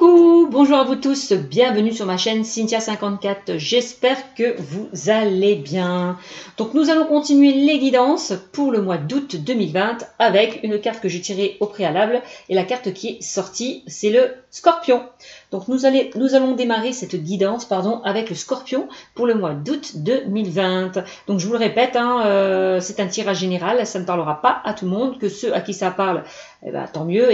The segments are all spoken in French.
Coucou, bonjour à vous tous, bienvenue sur ma chaîne Cynthia54, j'espère que vous allez bien. Donc nous allons continuer les guidances pour le mois d'août 2020 avec une carte que j'ai tirée au préalable et la carte qui est sortie, c'est le Scorpion. Donc nous allons démarrer cette guidance avec le Scorpion pour le mois d'août 2020. Donc je vous le répète, c'est un tirage général, ça ne parlera pas à tout le monde, que ceux à qui ça parle, tant mieux,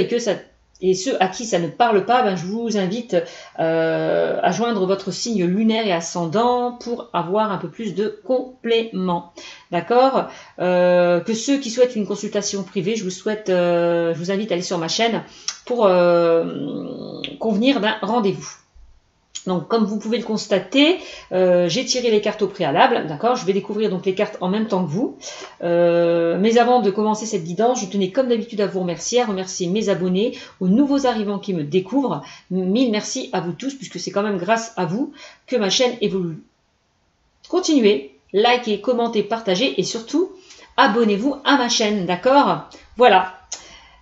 et ceux à qui ça ne parle pas, je vous invite à joindre votre signe lunaire et ascendant pour avoir un peu plus de compléments. D'accord, que ceux qui souhaitent une consultation privée, je vous invite à aller sur ma chaîne pour convenir d'un rendez-vous. Donc, comme vous pouvez le constater, j'ai tiré les cartes au préalable, d'accord. Je vais découvrir donc les cartes en même temps que vous. Mais avant de commencer cette guidance, je tenais comme d'habitude à vous remercier, mes abonnés, aux nouveaux arrivants qui me découvrent. Mille merci à vous tous, puisque c'est quand même grâce à vous que ma chaîne évolue. Continuez, likez, commentez, partagez et surtout, abonnez-vous à ma chaîne, d'accord. Voilà.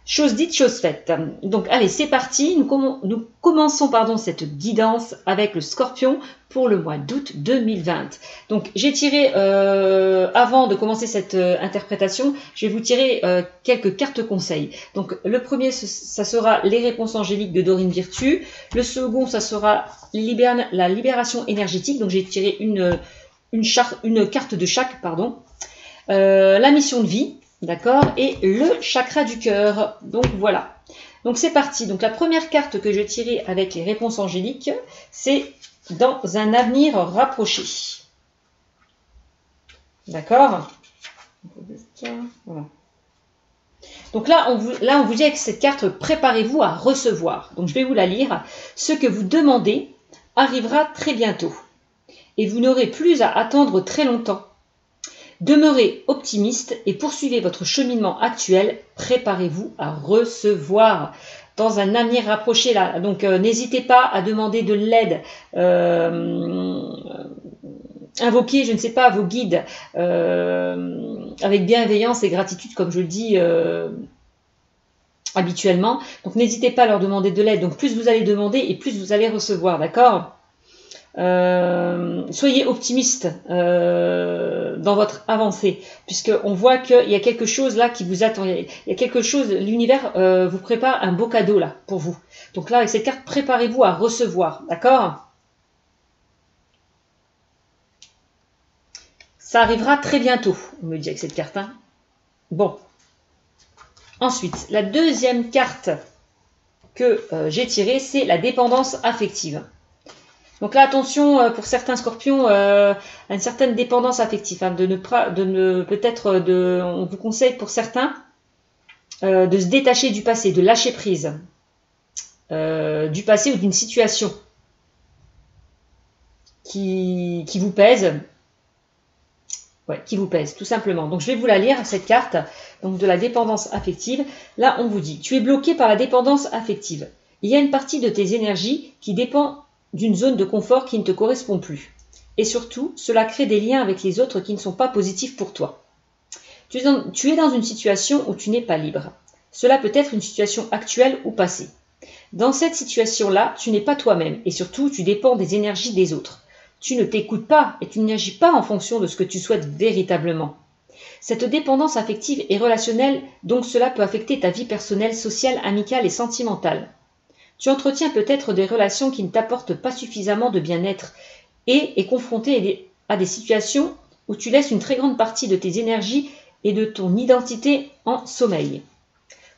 Chose dite, chose faite. Donc allez, c'est parti. Nous commençons cette guidance avec le Scorpion pour le mois d'août 2020. Donc j'ai tiré, avant de commencer cette interprétation, je vais vous tirer quelques cartes conseils. Donc le premier, ça sera les réponses angéliques de Dorine Virtue. Le second, ça sera la libération énergétique. Donc j'ai tiré une carte de chaque, la mission de vie. D'accord, et le chakra du cœur. Donc voilà. Donc c'est parti. Donc la première carte que je vais tirer avec les réponses angéliques, c'est dans un avenir rapproché. D'accord. Voilà. Donc là, on vous dit avec cette carte, préparez-vous à recevoir. Donc je vais vous la lire. Ce que vous demandez arrivera très bientôt. Et vous n'aurez plus à attendre très longtemps. Demeurez optimiste et poursuivez votre cheminement actuel. Préparez-vous à recevoir dans un avenir rapproché. Là. Donc, n'hésitez pas à demander de l'aide. Invoquez, je ne sais pas, vos guides avec bienveillance et gratitude, comme je le dis habituellement. Donc, n'hésitez pas à leur demander de l'aide. Donc, plus vous allez demander et plus vous allez recevoir. D'accord ? Soyez optimiste dans votre avancée, puisqu'on voit qu'il y a quelque chose là qui vous attend. Il y a quelque chose, l'univers vous prépare un beau cadeau là pour vous. Donc là, avec cette carte, préparez-vous à recevoir, d'accord? Ça arrivera très bientôt, on me dit avec cette carte. Bon. Ensuite, la deuxième carte que j'ai tirée, c'est la dépendance affective. Donc là, attention pour certains scorpions à une certaine dépendance affective. On vous conseille pour certains de se détacher du passé, de lâcher prise du passé ou d'une situation qui vous pèse. Ouais, qui vous pèse, tout simplement. Donc je vais vous la lire, cette carte, donc de la dépendance affective. Là, on vous dit, tu es bloqué par la dépendance affective. Il y a une partie de tes énergies qui dépend d'une zone de confort qui ne te correspond plus. Et surtout, cela crée des liens avec les autres qui ne sont pas positifs pour toi. Tu es dans une situation où tu n'es pas libre. Cela peut être une situation actuelle ou passée. Dans cette situation-là, tu n'es pas toi-même et surtout, tu dépends des énergies des autres. Tu ne t'écoutes pas et tu n'agis pas en fonction de ce que tu souhaites véritablement. Cette dépendance affective et relationnelle, donc cela peut affecter ta vie personnelle, sociale, amicale et sentimentale. Tu entretiens peut-être des relations qui ne t'apportent pas suffisamment de bien-être et es confronté à des situations où tu laisses une très grande partie de tes énergies et de ton identité en sommeil.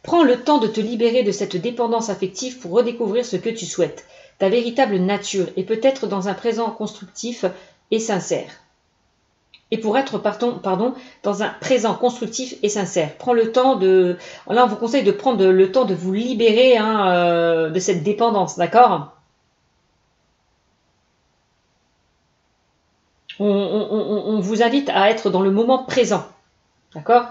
Prends le temps de te libérer de cette dépendance affective pour redécouvrir ce que tu souhaites, ta véritable nature et peut-être dans un présent constructif et sincère. Et pour être, dans un présent constructif et sincère. Prends le temps de... Là, on vous conseille de prendre le temps de vous libérer de cette dépendance, d'accord ? On vous invite à être dans le moment présent, d'accord ?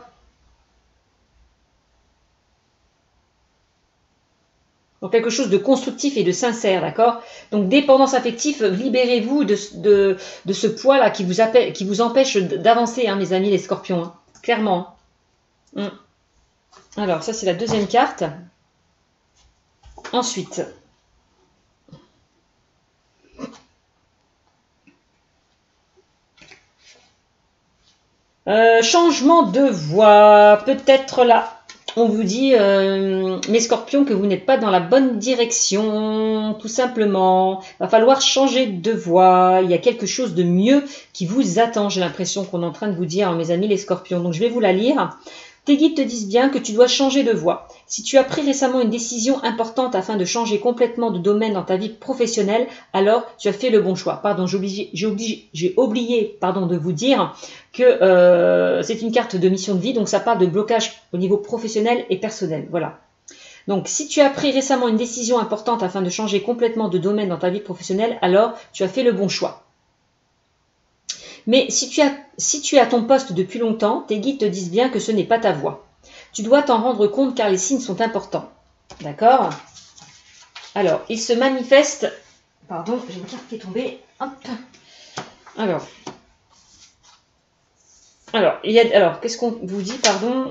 Donc quelque chose de constructif et de sincère, d'accord? Donc dépendance affective, libérez-vous de ce poids-là qui vous empêche d'avancer, mes amis les scorpions, clairement. Alors ça c'est la deuxième carte. Ensuite, Changement de voie, peut-être là. On vous dit, mes scorpions, que vous n'êtes pas dans la bonne direction, tout simplement. Il va falloir changer de voie. Il y a quelque chose de mieux qui vous attend. J'ai l'impression qu'on est en train de vous dire, mes amis les scorpions. Donc je vais vous la lire. Tes guides te disent bien que tu dois changer de voie. Si tu as pris récemment une décision importante afin de changer complètement de domaine dans ta vie professionnelle, alors tu as fait le bon choix. Pardon, j'ai oublié de vous dire que c'est une carte de mission de vie, donc ça parle de blocage au niveau professionnel et personnel. Voilà. Donc, si tu as pris récemment une décision importante afin de changer complètement de domaine dans ta vie professionnelle, alors tu as fait le bon choix. Mais si tu es à ton poste depuis longtemps, tes guides te disent bien que ce n'est pas ta voie. Tu dois t'en rendre compte car les signes sont importants. D'accord? Alors, il se manifeste... Pardon, j'ai une carte qui est tombée. Hop. Alors, qu'est-ce qu'on vous dit, pardon?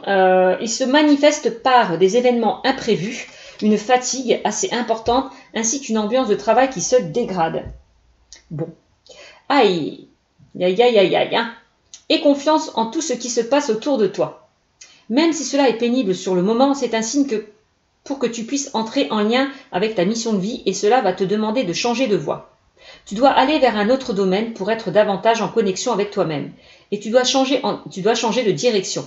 Il se manifeste par des événements imprévus, une fatigue assez importante, ainsi qu'une ambiance de travail qui se dégrade. Bon. Aïe. Aïe. Aie confiance en tout ce qui se passe autour de toi. Même si cela est pénible sur le moment, c'est un signe pour que tu puisses entrer en lien avec ta mission de vie et cela va te demander de changer de voie. Tu dois aller vers un autre domaine pour être davantage en connexion avec toi-même et tu dois changer de direction.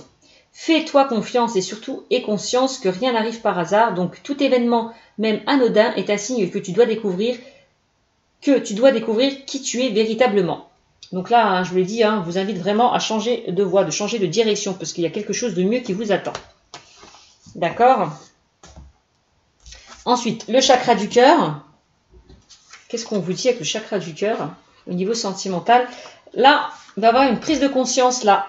Fais-toi confiance et surtout aie conscience que rien n'arrive par hasard, donc tout événement, même anodin, est un signe que tu dois découvrir qui tu es véritablement. Donc là, je vous l'ai dit, vous invite vraiment à changer de voie, de changer de direction, parce qu'il y a quelque chose de mieux qui vous attend. D'accord? Ensuite, le chakra du cœur. Qu'est-ce qu'on vous dit avec le chakra du cœur au niveau sentimental? Là, il va y avoir une prise de conscience, là.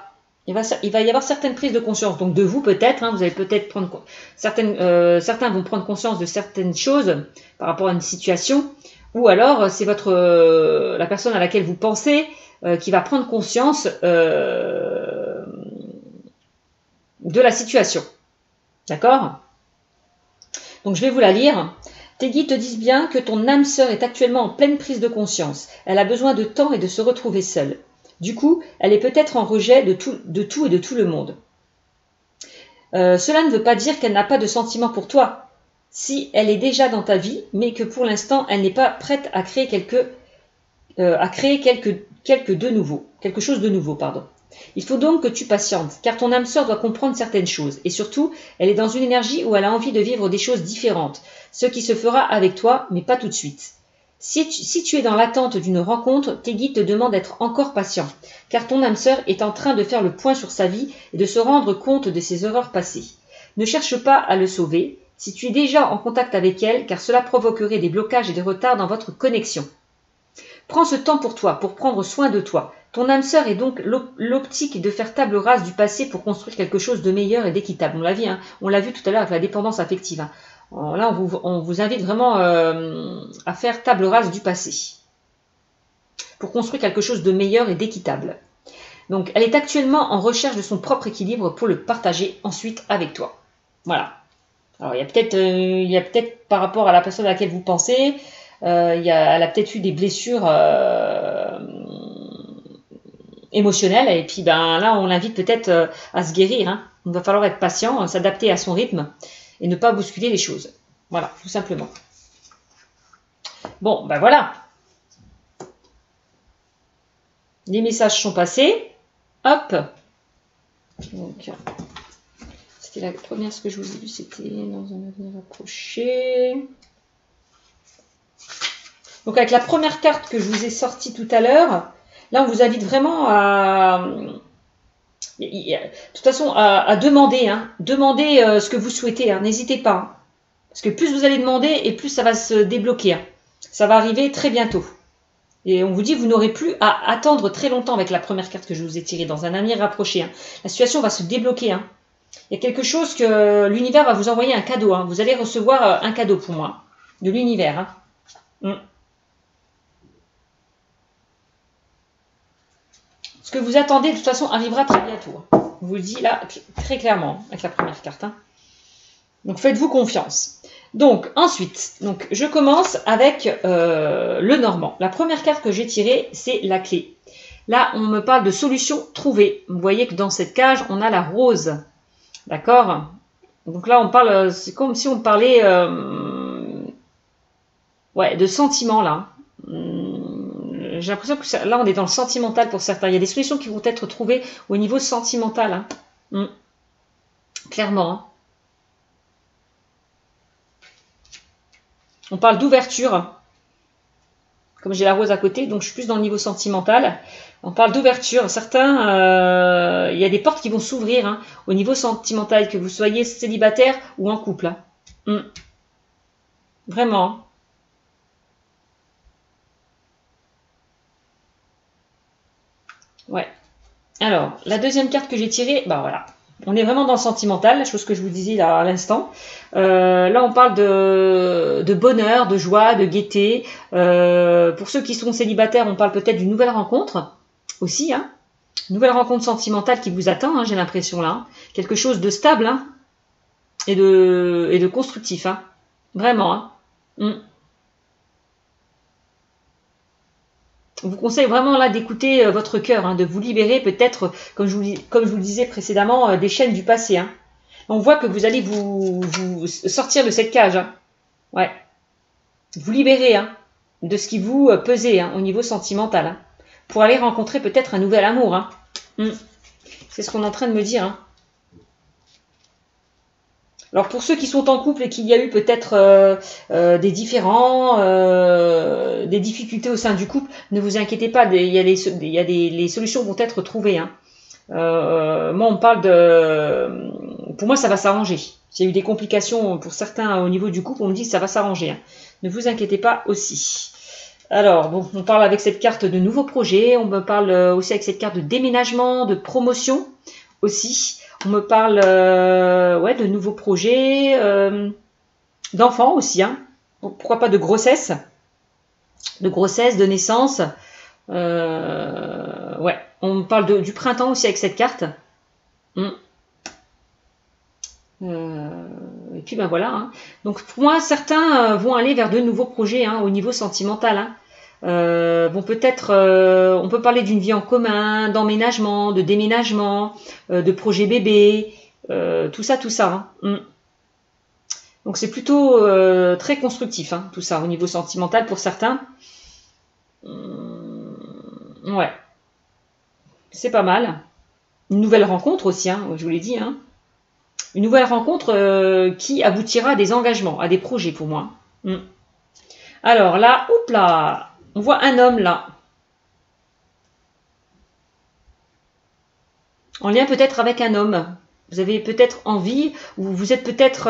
Il va y avoir certaines prises de conscience, donc de vous peut-être, vous allez peut-être prendre certains vont prendre conscience de certaines choses par rapport à une situation, ou alors c'est la personne à laquelle vous pensez qui va prendre conscience de la situation. D'accord? Donc je vais vous la lire. Tes guides te disent bien que ton âme sœur est actuellement en pleine prise de conscience. Elle a besoin de temps et de se retrouver seule. Du coup, elle est peut-être en rejet de tout et de tout le monde. Cela ne veut pas dire qu'elle n'a pas de sentiments pour toi. Si elle est déjà dans ta vie, mais que pour l'instant, elle n'est pas prête à créer quelque chose de nouveau. Il faut donc que tu patientes, car ton âme sœur doit comprendre certaines choses. Et surtout, elle est dans une énergie où elle a envie de vivre des choses différentes, ce qui se fera avec toi, mais pas tout de suite. Si tu es dans l'attente d'une rencontre, tes guides te demandent d'être encore patient, car ton âme sœur est en train de faire le point sur sa vie et de se rendre compte de ses erreurs passées. Ne cherche pas à le sauver, si tu es déjà en contact avec elle, car cela provoquerait des blocages et des retards dans votre connexion. Prends ce temps pour toi, pour prendre soin de toi. Ton âme sœur est donc l'optique de faire table rase du passé pour construire quelque chose de meilleur et d'équitable. On l'a vu tout à l'heure avec la dépendance affective. Là, on vous invite vraiment à faire table rase du passé pour construire quelque chose de meilleur et d'équitable. Donc, elle est actuellement en recherche de son propre équilibre pour le partager ensuite avec toi. Voilà. Alors, il y a peut-être par rapport à la personne à laquelle vous pensez, elle a peut-être eu des blessures émotionnelles et puis là, on l'invite peut-être à se guérir. Il va falloir être patient, s'adapter à son rythme et ne pas bousculer les choses. Voilà, tout simplement. Bon, voilà. Les messages sont passés. Hop. Donc, c'était la première, ce que je vous ai dit, c'était dans un avenir approché. Donc, avec la première carte que je vous ai sortie tout à l'heure, là, on vous invite vraiment à... De toute façon, à demander. Demandez ce que vous souhaitez. N'hésitez pas. Parce que plus vous allez demander, et plus ça va se débloquer. Ça va arriver très bientôt. Et on vous dit, vous n'aurez plus à attendre très longtemps avec la première carte que je vous ai tirée, dans un avenir rapproché. La situation va se débloquer. Il y a quelque chose que l'univers va vous envoyer un cadeau. Vous allez recevoir un cadeau pour moi, de l'univers. Ce que vous attendez, de toute façon, arrivera très bientôt. Je vous le dis là, très clairement, avec la première carte. Donc, faites-vous confiance. Donc, ensuite, je commence avec le Normand. La première carte que j'ai tirée, c'est la clé. Là, on me parle de solutions trouvées. Vous voyez que dans cette cage, on a la rose. D'accord? Donc là, on parle, c'est comme si on parlait ouais, de sentiments, là. J'ai l'impression que là, on est dans le sentimental pour certains. Il y a des solutions qui vont être trouvées au niveau sentimental. Hein. Clairement. Hein. On parle d'ouverture. Comme j'ai la rose à côté, donc je suis plus dans le niveau sentimental. On parle d'ouverture. Certains, il y a des portes qui vont s'ouvrir hein, au niveau sentimental, que vous soyez célibataire ou en couple. Hein. Vraiment. Ouais. Alors, la deuxième carte que j'ai tirée, bah voilà. On est vraiment dans le sentimental, la chose que je vous disais là à l'instant. Là, on parle de bonheur, de joie, de gaieté. Pour ceux qui sont célibataires, on parle peut-être d'une nouvelle rencontre aussi. Hein. Une nouvelle rencontre sentimentale qui vous attend, hein, j'ai l'impression là. Hein. Quelque chose de stable hein, et de constructif. Hein. Vraiment. Hein. On vous conseille vraiment là d'écouter votre cœur, hein, de vous libérer peut-être, comme je vous le disais précédemment, des chaînes du passé. Hein. On voit que vous allez vous sortir de cette cage. Hein. Ouais. Vous libérer hein, de ce qui vous pesait hein, au niveau sentimental. Hein, pour aller rencontrer peut-être un nouvel amour. Hein. C'est ce qu'on est en train de me dire. Hein. Alors pour ceux qui sont en couple et qu'il y a eu peut-être des différends, des difficultés au sein du couple, ne vous inquiétez pas, les solutions vont être trouvées. Hein. Moi on parle de... Pour moi ça va s'arranger. S'il y a eu des complications pour certains au niveau du couple, on me dit que ça va s'arranger. Hein. Ne vous inquiétez pas aussi. Alors, bon, on parle avec cette carte de nouveaux projets, on me parle aussi avec cette carte de déménagement, de promotion aussi. On me parle ouais, de nouveaux projets, d'enfants aussi. Hein. Pourquoi pas de grossesse, de naissance. Ouais, on me parle du printemps aussi avec cette carte. Et puis ben voilà. Hein. Donc pour moi, certains vont aller vers de nouveaux projets hein, au niveau sentimental. Hein. Bon peut-être on peut parler d'une vie en commun, d'emménagement, de déménagement, de projet bébé, tout ça. Hein. Donc c'est plutôt très constructif hein, tout ça au niveau sentimental pour certains. Ouais, c'est pas mal. Une nouvelle rencontre aussi, hein, je vous l'ai dit. Hein. Une nouvelle rencontre qui aboutira à des engagements, à des projets pour moi. Alors là, oups là. On voit un homme là. En lien peut-être avec un homme. Vous avez peut-être envie, ou vous êtes peut-être...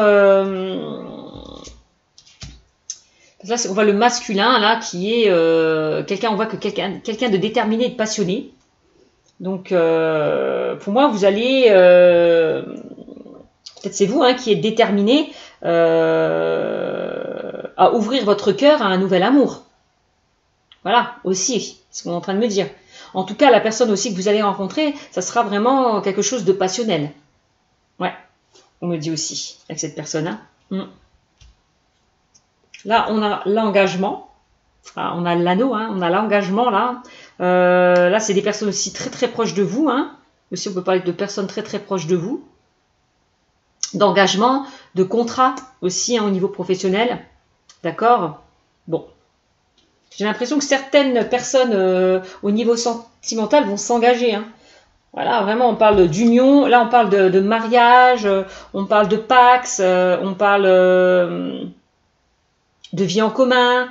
Là, on voit le masculin là qui est quelqu'un, on voit que quelqu'un de déterminé et de passionné. Donc pour moi, vous allez... peut-être c'est vous hein, qui êtes déterminé à ouvrir votre cœur à un nouvel amour. Voilà, aussi, c'est ce qu'on est en train de me dire. En tout cas, la personne aussi que vous allez rencontrer, ça sera vraiment quelque chose de passionnel. Ouais, on me dit aussi, avec cette personne. Hein. Là, on a l'engagement. Ah, on a l'anneau, hein, on a l'engagement, là. Là, c'est des personnes aussi très, très proches de vous. Hein. Aussi, on peut parler de personnes très, très proches de vous. D'engagement, de contrat aussi, hein, au niveau professionnel. D'accord? Bon. J'ai l'impression que certaines personnes au niveau sentimental vont s'engager. Hein. Voilà, vraiment, on parle d'union. Là, on parle de mariage, on parle de pax, on parle de vie en commun.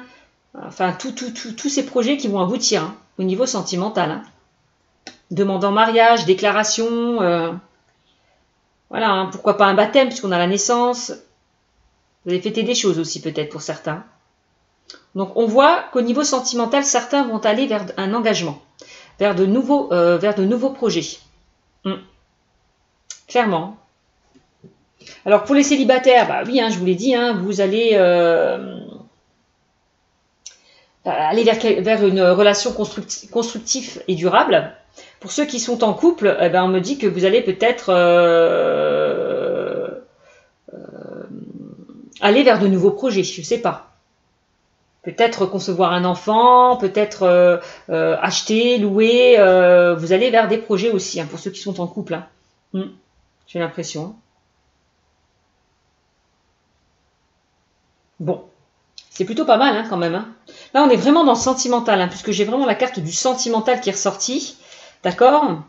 Enfin, tous ces projets qui vont aboutir hein, au niveau sentimental. Hein. Demande en mariage, déclaration. Voilà, hein, pourquoi pas un baptême, puisqu'on a la naissance. Vous avez fêté des choses aussi, peut-être, pour certains. Donc on voit qu'au niveau sentimental, certains vont aller vers un engagement, vers de nouveaux projets. Clairement. Alors pour les célibataires, bah oui, hein, je vous l'ai dit, hein, vous allez aller vers une relation constructive et durable. Pour ceux qui sont en couple, eh ben, on me dit que vous allez peut-être aller vers de nouveaux projets, je ne sais pas. Peut-être concevoir un enfant, peut-être acheter, louer. Vous allez vers des projets aussi, hein, pour ceux qui sont en couple. Hein. J'ai l'impression. Bon, c'est plutôt pas mal hein, quand même. Hein. Là, on est vraiment dans le sentimental, hein, puisque j'ai vraiment la carte du sentimental qui est ressortie. D'accord?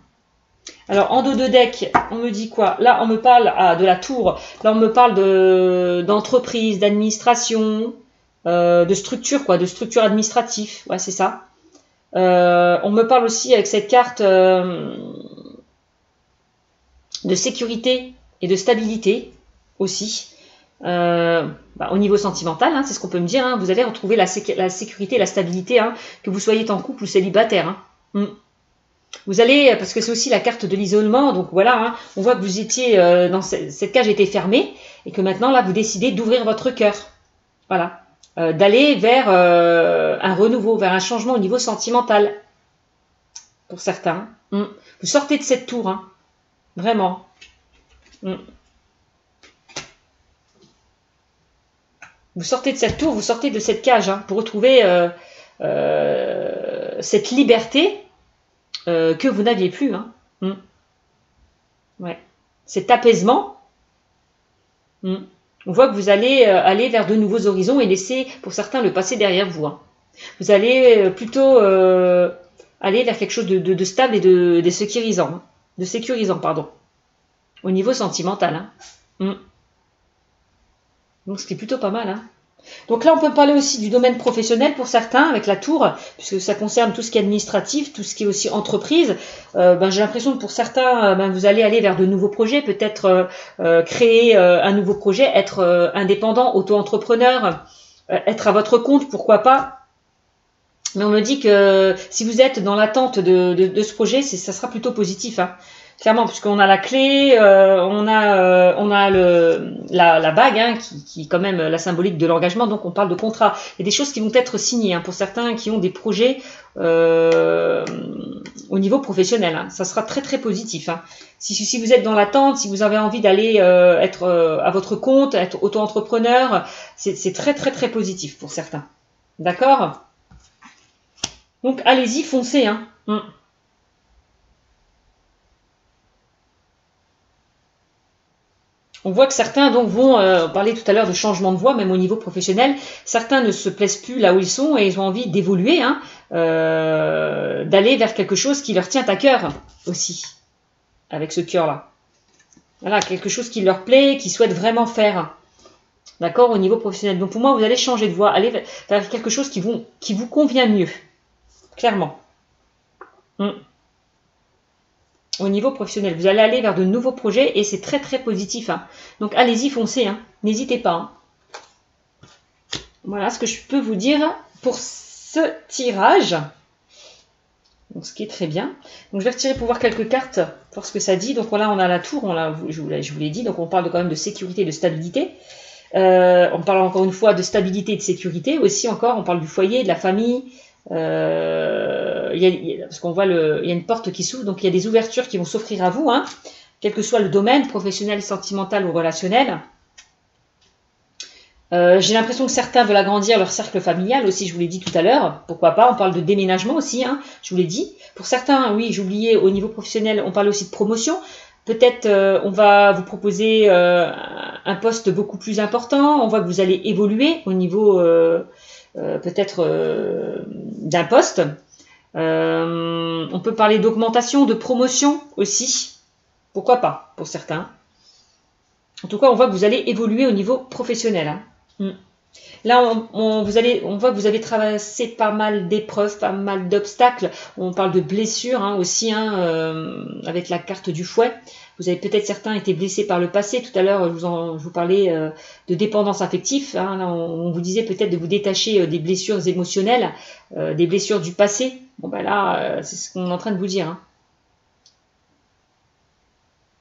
Alors, en dos de deck, on me dit quoi? Là, on me parle de la tour. Là, on me parle d'entreprise, d'administration, de structure, quoi, de structure administrative. Ouais, c'est ça. On me parle aussi avec cette carte de sécurité et de stabilité aussi. Au niveau sentimental, hein, c'est ce qu'on peut me dire. Hein, vous allez retrouver la sécurité et la stabilité, hein, que vous soyez en couple ou célibataire. Hein. Vous allez, parce que c'est aussi la carte de l'isolement, donc voilà, hein, on voit que vous étiez dans cette cage était fermée et que maintenant là vous décidez d'ouvrir votre cœur, voilà, d'aller vers un renouveau, vers un changement au niveau sentimental pour certains. Vous sortez de cette tour, hein, vraiment. Vous sortez de cette tour, vous sortez de cette cage, hein, pour retrouver cette liberté que vous n'aviez plus. Hein. Ouais. Cet apaisement. On voit que vous allez aller vers de nouveaux horizons et laisser, pour certains, le passé derrière vous. Hein. Vous allez plutôt aller vers quelque chose de stable et de sécurisant. Hein. De sécurisant, pardon. Au niveau sentimental. Hein. Donc, ce qui est plutôt pas mal. Hein. Donc là, on peut parler aussi du domaine professionnel pour certains, avec la tour, puisque ça concerne tout ce qui est administratif, tout ce qui est aussi entreprise. J'ai l'impression que pour certains, vous allez aller vers de nouveaux projets, peut-être créer un nouveau projet, être indépendant, auto-entrepreneur, être à votre compte, pourquoi pas. Mais on me dit que si vous êtes dans l'attente de ce projet, ça sera plutôt positif. Hein. Clairement, puisqu'on a la clé, on a la bague, hein, qui est quand même la symbolique de l'engagement, donc on parle de contrat. Il y a des choses qui vont être signées, hein, pour certains qui ont des projets au niveau professionnel. Hein. Ça sera très très positif. Hein. Si vous êtes dans l'attente, si vous avez envie d'aller être à votre compte, être auto-entrepreneur, c'est très très très positif pour certains. D'accord ? Donc allez-y, foncez. Hein. On voit que certains donc vont parler tout à l'heure de changement de voie, même au niveau professionnel. Certains ne se plaisent plus là où ils sont et ils ont envie d'évoluer, hein, d'aller vers quelque chose qui leur tient à cœur aussi, avec ce cœur-là. Voilà, quelque chose qui leur plaît, qu'ils souhaitent vraiment faire. D'accord, au niveau professionnel. Donc pour moi, vous allez changer de voie, aller vers quelque chose qui vous convient mieux, clairement. Au niveau professionnel, vous allez aller vers de nouveaux projets et c'est très très positif. Hein. Donc allez-y, foncez, hein. N'hésitez pas. Hein. Voilà ce que je peux vous dire pour ce tirage. Donc, ce qui est très bien. Donc je vais retirer pour voir quelques cartes, pour ce que ça dit. Donc voilà, on a la tour, je vous l'ai dit, donc on parle quand même de sécurité et de stabilité. On parle encore une fois de stabilité et de sécurité. Aussi encore, on parle du foyer, de la famille. Parce qu'on voit il y a une porte qui s'ouvre, donc il y a des ouvertures qui vont s'offrir à vous, hein, quel que soit le domaine, professionnel, sentimental ou relationnel. J'ai l'impression que certains veulent agrandir leur cercle familial aussi, je vous l'ai dit tout à l'heure, pourquoi pas, on parle de déménagement aussi, hein, je vous l'ai dit. Pour certains, oui, j'ai oublié, au niveau professionnel, on parle aussi de promotion. Peut-être on va vous proposer un poste beaucoup plus important, on voit que vous allez évoluer au niveau peut-être d'un poste. On peut parler d'augmentation, de promotion aussi. Pourquoi pas, pour certains. En tout cas, on voit que vous allez évoluer au niveau professionnel. Hein. Là, on voit que vous avez traversé pas mal d'épreuves, pas mal d'obstacles. On parle de blessures, hein, aussi, hein, avec la carte du fouet. Vous avez peut-être certains été blessés par le passé. Tout à l'heure, je vous parlais de dépendance affective. Hein. Là, on vous disait peut-être de vous détacher des blessures émotionnelles, des blessures du passé. Bon, ben là, c'est ce qu'on est en train de vous dire. Hein.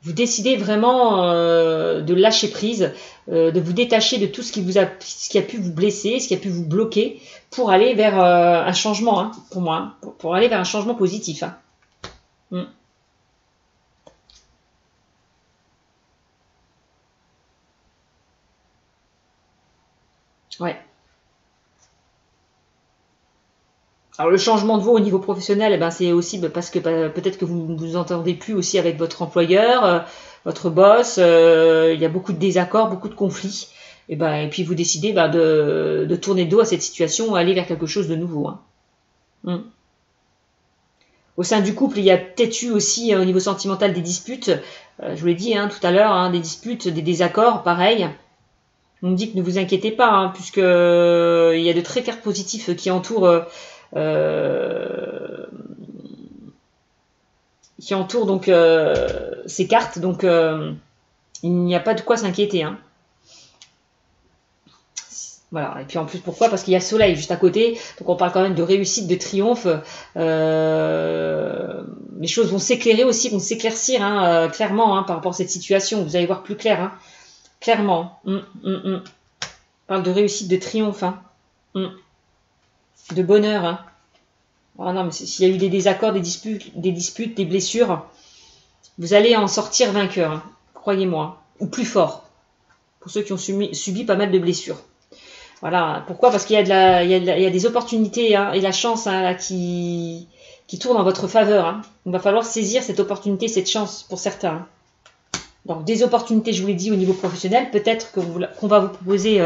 Vous décidez vraiment de lâcher prise, de vous détacher de tout ce qui a pu vous blesser, ce qui a pu vous bloquer, pour aller vers un changement, hein, pour moi, hein, pour aller vers un changement positif. Hein. Ouais. Alors le changement de voix au niveau professionnel, eh ben, c'est aussi parce que peut-être que vous ne vous entendez plus aussi avec votre employeur, votre boss, il y a beaucoup de désaccords, beaucoup de conflits. Et puis vous décidez de tourner le dos à cette situation, aller vers quelque chose de nouveau. Hein. Au sein du couple, il y a peut-être eu aussi au niveau sentimental des disputes. Je vous l'ai dit tout à l'heure, des disputes, des désaccords, pareil. On me dit que ne vous inquiétez pas, puisque il y a de très cartes positifs qui entourent donc ces cartes. Donc il n'y a pas de quoi s'inquiéter. Voilà, et puis en plus, pourquoi? Parce qu'il y a le soleil juste à côté, donc on parle quand même de réussite, de triomphe. Les choses vont s'éclairer aussi, vont s'éclaircir clairement par rapport à cette situation. Vous allez voir plus clair, clairement. On parle de réussite, de triomphe, de bonheur. Ah non, mais s'il y a eu des désaccords, des disputes, des blessures, vous allez en sortir vainqueur, croyez-moi, ou plus fort, pour ceux qui ont subi pas mal de blessures. Voilà, pourquoi? Parce qu'il y a des opportunités et la chance qui tourne en votre faveur. Il va falloir saisir cette opportunité, cette chance pour certains. Donc des opportunités, je vous l'ai dit, au niveau professionnel. Peut-être qu'on va vous proposer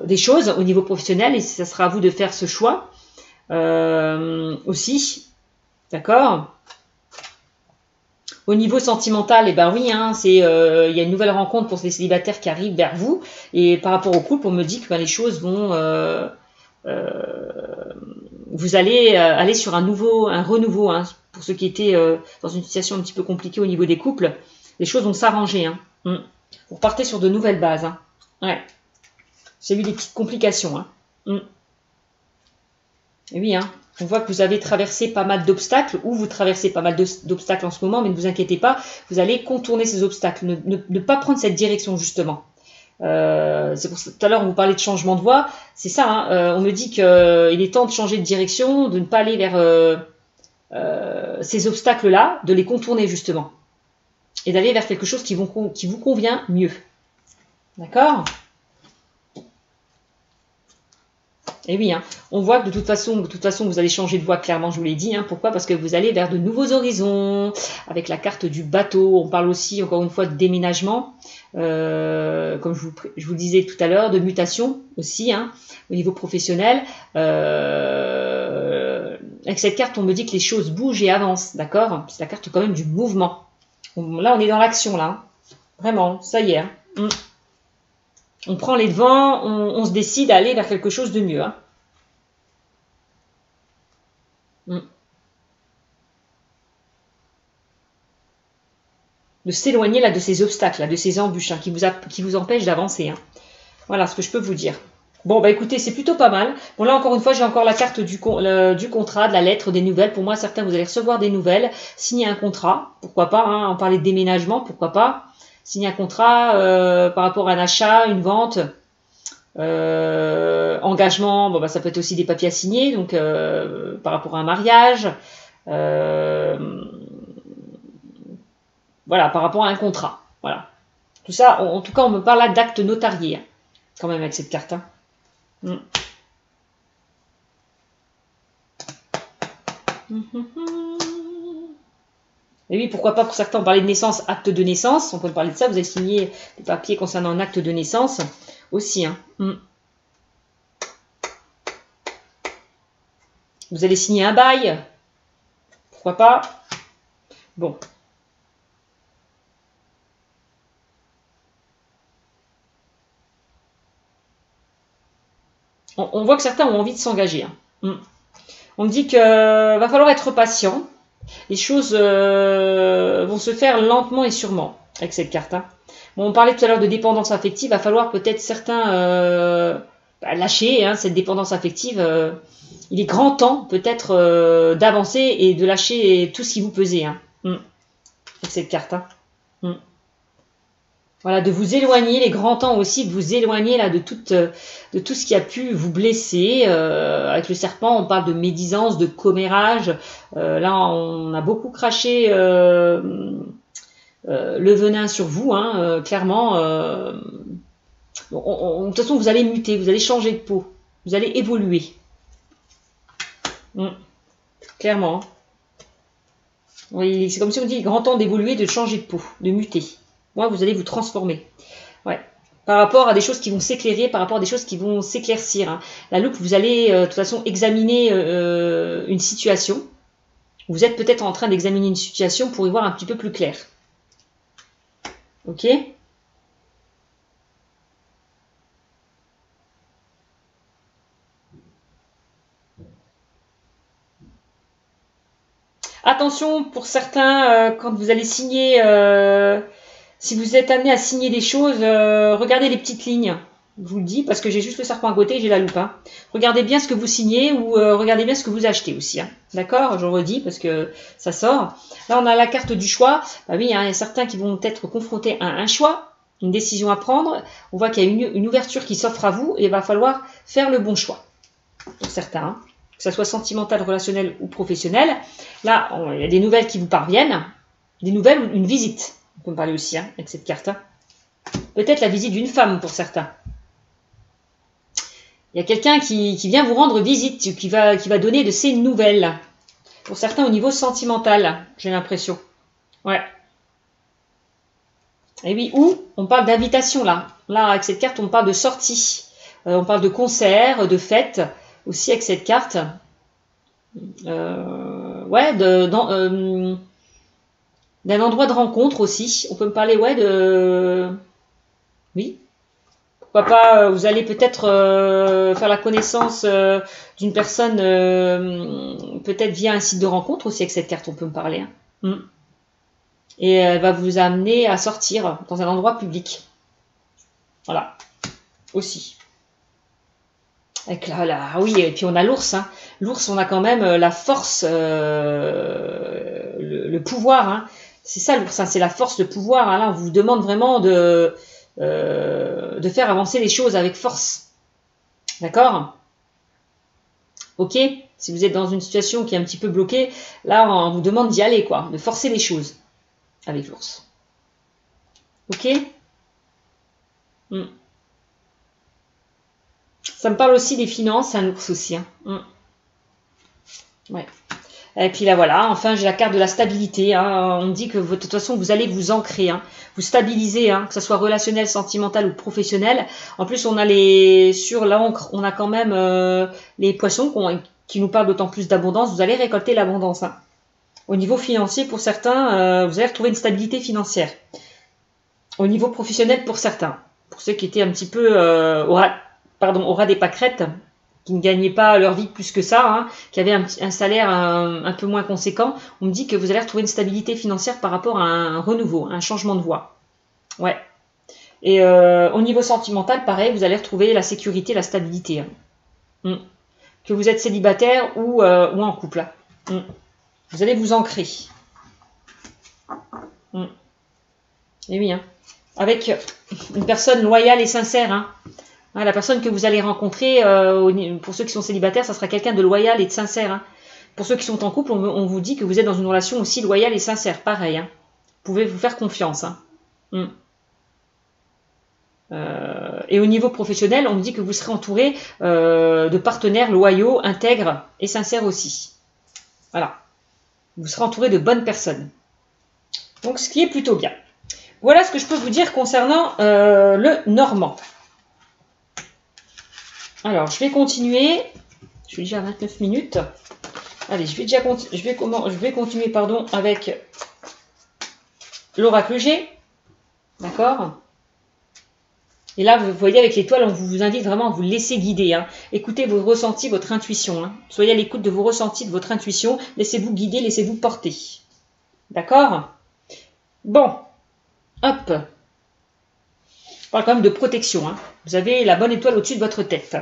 des choses au niveau professionnel et ça sera à vous de faire ce choix aussi. D'accord? Au niveau sentimental, oui, il y a une nouvelle rencontre pour les célibataires qui arrivent vers vous. Et par rapport au couple, on me dit que les choses vont... vous allez aller sur un renouveau. Pour ceux qui étaient dans une situation un petit peu compliquée au niveau des couples, les choses vont s'arranger. Vous repartez sur de nouvelles bases. Ouais. J'ai eu des petites complications. Et oui, on voit que vous avez traversé pas mal d'obstacles, ou vous traversez pas mal d'obstacles en ce moment, mais ne vous inquiétez pas, vous allez contourner ces obstacles, ne pas prendre cette direction justement. C'est pour ça, tout à l'heure on vous parlait de changement de voie, c'est ça, on me dit qu'il est temps de changer de direction, de ne pas aller vers ces obstacles-là, de les contourner justement, et d'aller vers quelque chose qui vous convient mieux. D'accord ? Et oui, on voit que de toute façon, vous allez changer de voie, clairement, je vous l'ai dit. Pourquoi? Parce que vous allez vers de nouveaux horizons, avec la carte du bateau. On parle aussi, encore une fois, de déménagement, comme je vous disais tout à l'heure, de mutation aussi, au niveau professionnel. Avec cette carte, on me dit que les choses bougent et avancent, d'accord? C'est la carte quand même du mouvement. Là, on est dans l'action, là. Vraiment, ça y est. On prend les devants, on se décide à aller vers quelque chose de mieux. De s'éloigner là de ces obstacles, là, de ces embûches qui vous empêchent d'avancer. Voilà ce que je peux vous dire. Bon, écoutez, c'est plutôt pas mal. Bon, là, encore une fois, j'ai encore la carte du contrat, de la lettre, des nouvelles. Pour moi, certains, vous allez recevoir des nouvelles, signer un contrat, pourquoi pas, on parlait de déménagement, pourquoi pas. Signer un contrat par rapport à un achat, une vente, engagement, ça peut être aussi des papiers à signer, donc par rapport à un mariage, voilà, par rapport à un contrat, voilà. Tout ça, en tout cas, on me parle là d'actes notariés, quand même, avec cette carte. Et oui, pourquoi pas, pour certains, on parlait de naissance, acte de naissance, on peut parler de ça, vous avez signé des papiers concernant un acte de naissance aussi. Vous allez signer un bail, pourquoi pas. Bon. On voit que certains ont envie de s'engager. On me dit qu'il va falloir être patient. Les choses vont se faire lentement et sûrement avec cette carte. Bon, on parlait tout à l'heure de dépendance affective. Il va falloir peut-être certains lâcher cette dépendance affective. Il est grand temps peut-être d'avancer et de lâcher tout ce qui vous pesait avec cette carte. Voilà, de vous éloigner, les grands temps aussi, de vous éloigner là de tout ce qui a pu vous blesser. Avec le serpent, on parle de médisance, de commérage. Là, on a beaucoup craché le venin sur vous, clairement. De toute façon, vous allez muter, vous allez changer de peau, vous allez évoluer. Clairement. Oui, c'est comme si on dit grand temps d'évoluer, de changer de peau, de muter. Moi, vous allez vous transformer. Ouais. Par rapport à des choses qui vont s'éclairer, par rapport à des choses qui vont s'éclaircir. Hein. La loupe, vous allez de toute façon examiner une situation. Vous êtes peut-être en train d'examiner une situation pour y voir un petit peu plus clair. Ok ? Attention pour certains, quand vous allez signer, si vous êtes amené à signer des choses, regardez les petites lignes. Je vous le dis parce que j'ai juste le serpent à côté et j'ai la loupe. Hein. Regardez bien ce que vous signez ou regardez bien ce que vous achetez aussi. Hein. D'accord ? Je redis parce que ça sort. Là, on a la carte du choix. Bah oui, hein, il y a certains qui vont être confrontés à un choix, une décision à prendre. On voit qu'il y a une ouverture qui s'offre à vous et il va falloir faire le bon choix. Pour certains. Hein. Que ce soit sentimental, relationnel ou professionnel. Là, il y a des nouvelles qui vous parviennent. Des nouvelles ou une visite. On peut me parler aussi hein, avec cette carte. Hein. Peut-être la visite d'une femme pour certains. Il y a quelqu'un qui vient vous rendre visite, qui va donner de ses nouvelles. Pour certains au niveau sentimental, j'ai l'impression. Ouais. Et oui, ou on parle d'invitation là. Là, avec cette carte, on parle de sortie. On parle de concert, de fête. Aussi avec cette carte, ouais, d'un endroit de rencontre aussi. On peut me parler, ouais, oui, pourquoi pas, vous allez peut-être faire la connaissance d'une personne, peut-être via un site de rencontre aussi avec cette carte, on peut me parler. Hein. Et elle va vous amener à sortir dans un endroit public. Voilà, aussi. Avec oui, et puis on a l'ours. Hein. L'ours, on a quand même la force, le pouvoir. Hein. C'est ça l'ours, hein, c'est la force, le pouvoir. Hein. Là, on vous demande vraiment de faire avancer les choses avec force. D'accord ? Ok ? Si vous êtes dans une situation qui est un petit peu bloquée, là, on vous demande d'y aller, quoi, de forcer les choses avec l'ours. Ok ? Ça me parle aussi des finances, un ours aussi. Hein. Ouais. Et puis là, voilà, enfin, j'ai la carte de la stabilité. Hein. On me dit que de toute façon, vous allez vous ancrer, hein. Vous stabiliser, hein, que ce soit relationnel, sentimental ou professionnel. En plus, on a sur l'encre, on a quand même les poissons qui nous parlent d'autant plus d'abondance. Vous allez récolter l'abondance. Hein. Au niveau financier, pour certains, vous allez retrouver une stabilité financière. Au niveau professionnel, pour certains. Pour ceux qui étaient un petit peu au ras des pâquerettes, qui ne gagnaient pas leur vie plus que ça, hein, qui avaient un salaire un peu moins conséquent, on me dit que vous allez retrouver une stabilité financière par rapport à un renouveau, un changement de voie. Ouais. Et au niveau sentimental, pareil, vous allez retrouver la sécurité, la stabilité. Hein. Que vous êtes célibataire ou en couple. Hein. Vous allez vous ancrer. Et oui, hein. Avec une personne loyale et sincère. Hein. La personne que vous allez rencontrer, pour ceux qui sont célibataires, ça sera quelqu'un de loyal et de sincère. Hein. Pour ceux qui sont en couple, on vous dit que vous êtes dans une relation aussi loyale et sincère. Pareil. Hein. Vous pouvez vous faire confiance. Hein. Et au niveau professionnel, on me dit que vous serez entouré de partenaires loyaux, intègres et sincères aussi. Voilà. Vous serez entouré de bonnes personnes. Donc, ce qui est plutôt bien. Voilà ce que je peux vous dire concernant le normand. Alors, je vais continuer. Je suis déjà à 29 minutes. Allez, je vais continuer avec l'oracle G. D'accord ? Et là, vous voyez, avec l'étoile, on vous invite vraiment à vous laisser guider. Hein. Écoutez vos ressentis, votre intuition. Hein. Soyez à l'écoute de vos ressentis, de votre intuition. Laissez-vous guider, laissez-vous porter. D'accord ? Bon. Hop. Je parle quand même de protection. Hein. Vous avez la bonne étoile au-dessus de votre tête.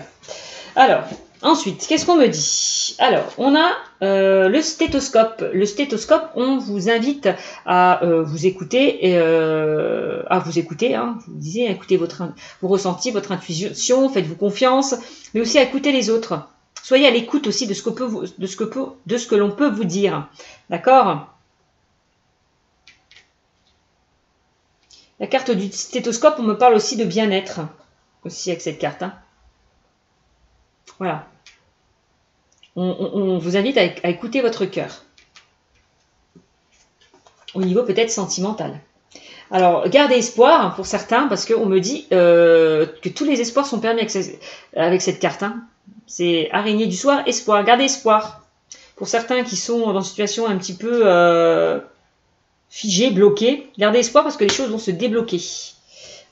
Alors, ensuite, qu'est-ce qu'on me dit? Alors, on a le stéthoscope. Le stéthoscope, on vous invite à vous écouter, hein, je vous disais, écoutez vos ressentis, votre intuition, faites-vous confiance, mais aussi à écouter les autres. Soyez à l'écoute aussi de ce que l'on peut vous dire. D'accord? La carte du stéthoscope, on me parle aussi de bien-être, aussi avec cette carte. Hein. Voilà. on vous invite à écouter votre cœur. Au niveau peut-être sentimental. Alors, gardez espoir pour certains, parce qu'on me dit que tous les espoirs sont permis avec cette carte. Hein. C'est araignée du soir, espoir. Gardez espoir. Pour certains qui sont dans une situation un petit peu figée, bloquée, gardez espoir parce que les choses vont se débloquer.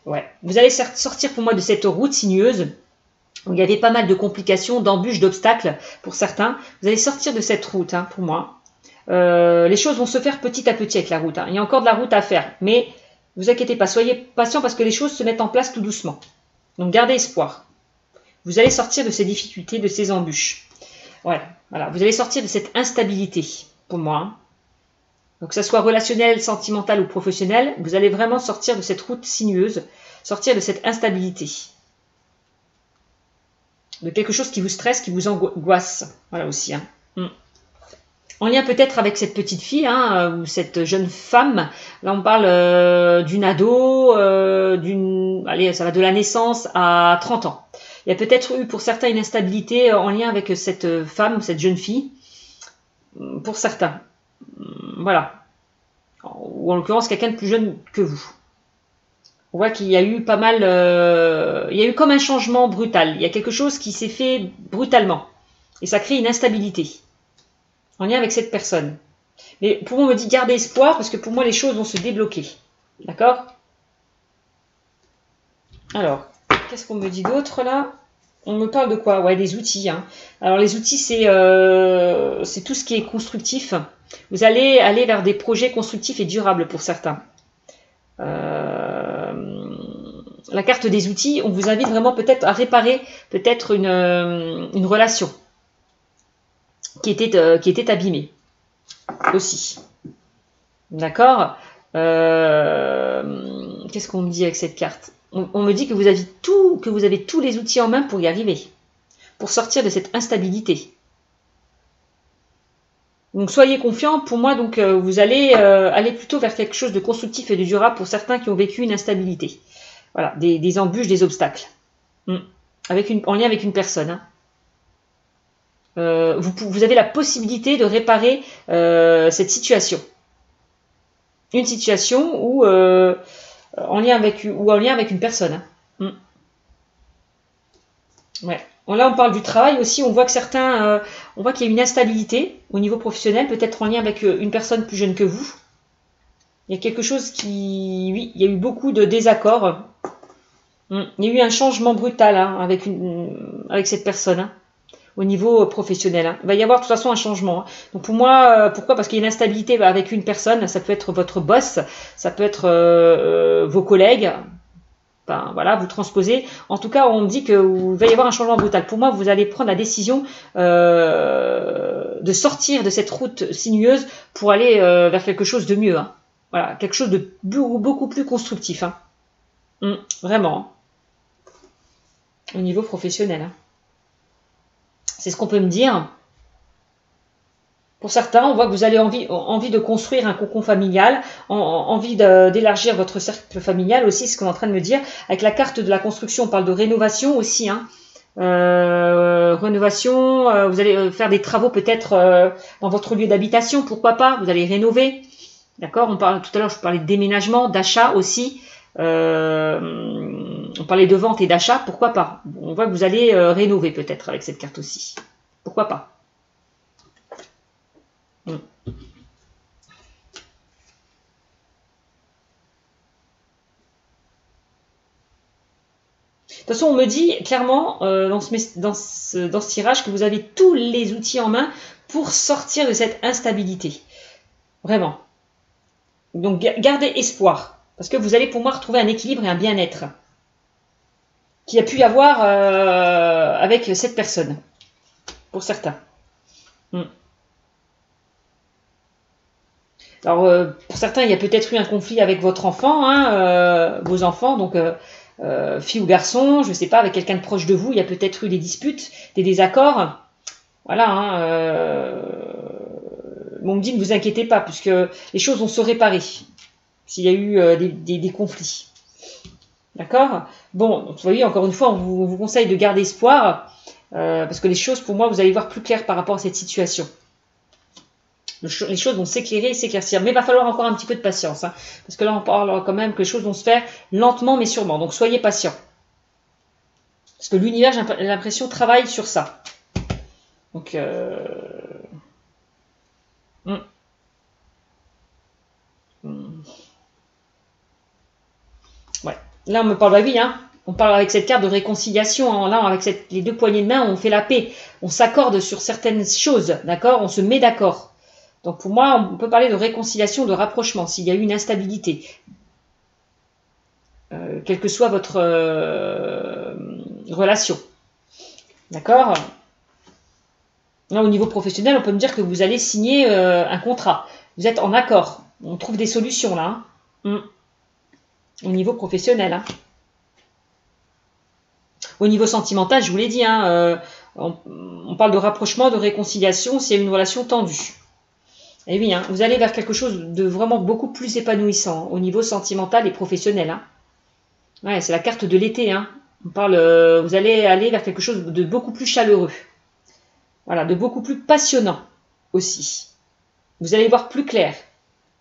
Ouais. Vous allez sortir pour moi de cette route sinueuse où il y avait pas mal de complications, d'embûches, d'obstacles pour certains. Vous allez sortir de cette route, hein, pour moi. Les choses vont se faire petit à petit avec la route. Hein. Il y a encore de la route à faire, mais ne vous inquiétez pas, soyez patient parce que les choses se mettent en place tout doucement. Donc gardez espoir. Vous allez sortir de ces difficultés, de ces embûches. Ouais, voilà. Vous allez sortir de cette instabilité, pour moi. Hein. Donc que ce soit relationnel, sentimental ou professionnel, vous allez vraiment sortir de cette route sinueuse, sortir de cette instabilité. De quelque chose qui vous stresse, qui vous angoisse. Voilà aussi. Hein. En lien peut-être avec cette petite fille, hein, ou cette jeune femme. Là, on parle d'une ado, allez, ça va de la naissance à 30 ans. Il y a peut-être eu pour certains une instabilité en lien avec cette femme, cette jeune fille. Pour certains. Voilà. Ou en l'occurrence, quelqu'un de plus jeune que vous. On voit qu'il y a eu pas mal... il y a eu comme un changement brutal. Il y a quelque chose qui s'est fait brutalement. Et ça crée une instabilité. En lien avec cette personne. Mais pour moi, on me dit gardez espoir, parce que pour moi, les choses vont se débloquer. D'accord? Alors, qu'est-ce qu'on me dit d'autre là? On me parle de quoi? Ouais, des outils. Hein. Alors, les outils, c'est tout ce qui est constructif. Vous allez aller vers des projets constructifs et durables pour certains. La carte des outils, on vous invite vraiment peut-être à réparer peut-être une relation qui était abîmée aussi. D'accord. Qu'est-ce qu'on me dit avec cette carte? On me dit que vous avez tous les outils en main pour y arriver, pour sortir de cette instabilité. Donc soyez confiants. Pour moi, donc vous allez aller plutôt vers quelque chose de constructif et de durable pour certains qui ont vécu une instabilité. Voilà, des embûches, des obstacles, en lien avec une personne. Hein. Vous avez la possibilité de réparer cette situation. Une situation où en lien avec une personne. Hein. Ouais. Là, on parle du travail aussi. On voit que certains, on voit qu'il y a une instabilité au niveau professionnel, peut-être en lien avec une personne plus jeune que vous. Il y a quelque chose qui, oui, il y a eu beaucoup de désaccords. Il y a eu un changement brutal hein, avec cette personne. Hein. Au niveau professionnel. Hein. Il va y avoir de toute façon un changement. Hein. Donc pour moi, pourquoi? Parce qu'il y a une instabilité avec une personne, ça peut être votre boss, ça peut être vos collègues. Enfin, voilà, vous transposez. En tout cas, on me dit qu'il va y avoir un changement brutal. Pour moi, vous allez prendre la décision de sortir de cette route sinueuse pour aller vers quelque chose de mieux. Hein. Voilà, quelque chose de beaucoup plus constructif. Hein. Vraiment. Au niveau professionnel. Hein. C'est ce qu'on peut me dire. Pour certains, on voit que vous avez envie de construire un cocon familial, envie d'élargir votre cercle familial aussi, c'est ce qu'on est en train de me dire. Avec la carte de la construction, on parle de rénovation aussi. Hein. Rénovation, vous allez faire des travaux peut-être dans votre lieu d'habitation, pourquoi pas, vous allez rénover. D'accord. Tout à l'heure, je parlais de déménagement, d'achat aussi. On parlait de vente et d'achat, pourquoi pas. On voit que vous allez rénover peut-être avec cette carte aussi. Pourquoi pas. De toute façon, on me dit clairement dans ce tirage que vous avez tous les outils en main pour sortir de cette instabilité. Vraiment. Donc, gardez espoir. Parce que vous allez pour moi retrouver un équilibre et un bien-être qui a pu y avoir avec cette personne, pour certains. Alors, pour certains, il y a peut-être eu un conflit avec votre enfant, hein, vos enfants, donc fille ou garçon, je ne sais pas, avec quelqu'un de proche de vous, il y a peut-être eu des disputes, des désaccords. Voilà, hein, on me dit ne vous inquiétez pas, puisque les choses vont se réparer s'il y a eu des conflits. D'accord. Bon, donc, vous voyez, encore une fois, on vous conseille de garder espoir. Parce que les choses, pour moi, vous allez voir plus clair par rapport à cette situation. Les choses vont s'éclairer et s'éclaircir. Mais il va falloir encore un petit peu de patience. Hein, parce que là, on parle quand même que les choses vont se faire lentement mais sûrement. Donc, soyez patients. Parce que l'univers, j'ai l'impression, travaille sur ça. Donc, ouais. Là, on me parle, bah oui, hein. On parle avec cette carte de réconciliation. Hein. Là, avec les deux poignées de main, on fait la paix. On s'accorde sur certaines choses, d'accord? On se met d'accord. Donc, pour moi, on peut parler de réconciliation, de rapprochement, s'il y a eu une instabilité. Quelle que soit votre relation. D'accord? Là, au niveau professionnel, on peut me dire que vous allez signer un contrat. Vous êtes en accord. On trouve des solutions, là. Hein. Au niveau professionnel. Hein. Au niveau sentimental, je vous l'ai dit, hein, on parle de rapprochement, de réconciliation, s'il y a une relation tendue. Et oui, hein, vous allez vers quelque chose de vraiment beaucoup plus épanouissant au niveau sentimental et professionnel. Hein. Ouais, c'est la carte de l'été. Hein. On parle, vous allez aller vers quelque chose de beaucoup plus chaleureux. Voilà, de beaucoup plus passionnant aussi. Vous allez voir plus clair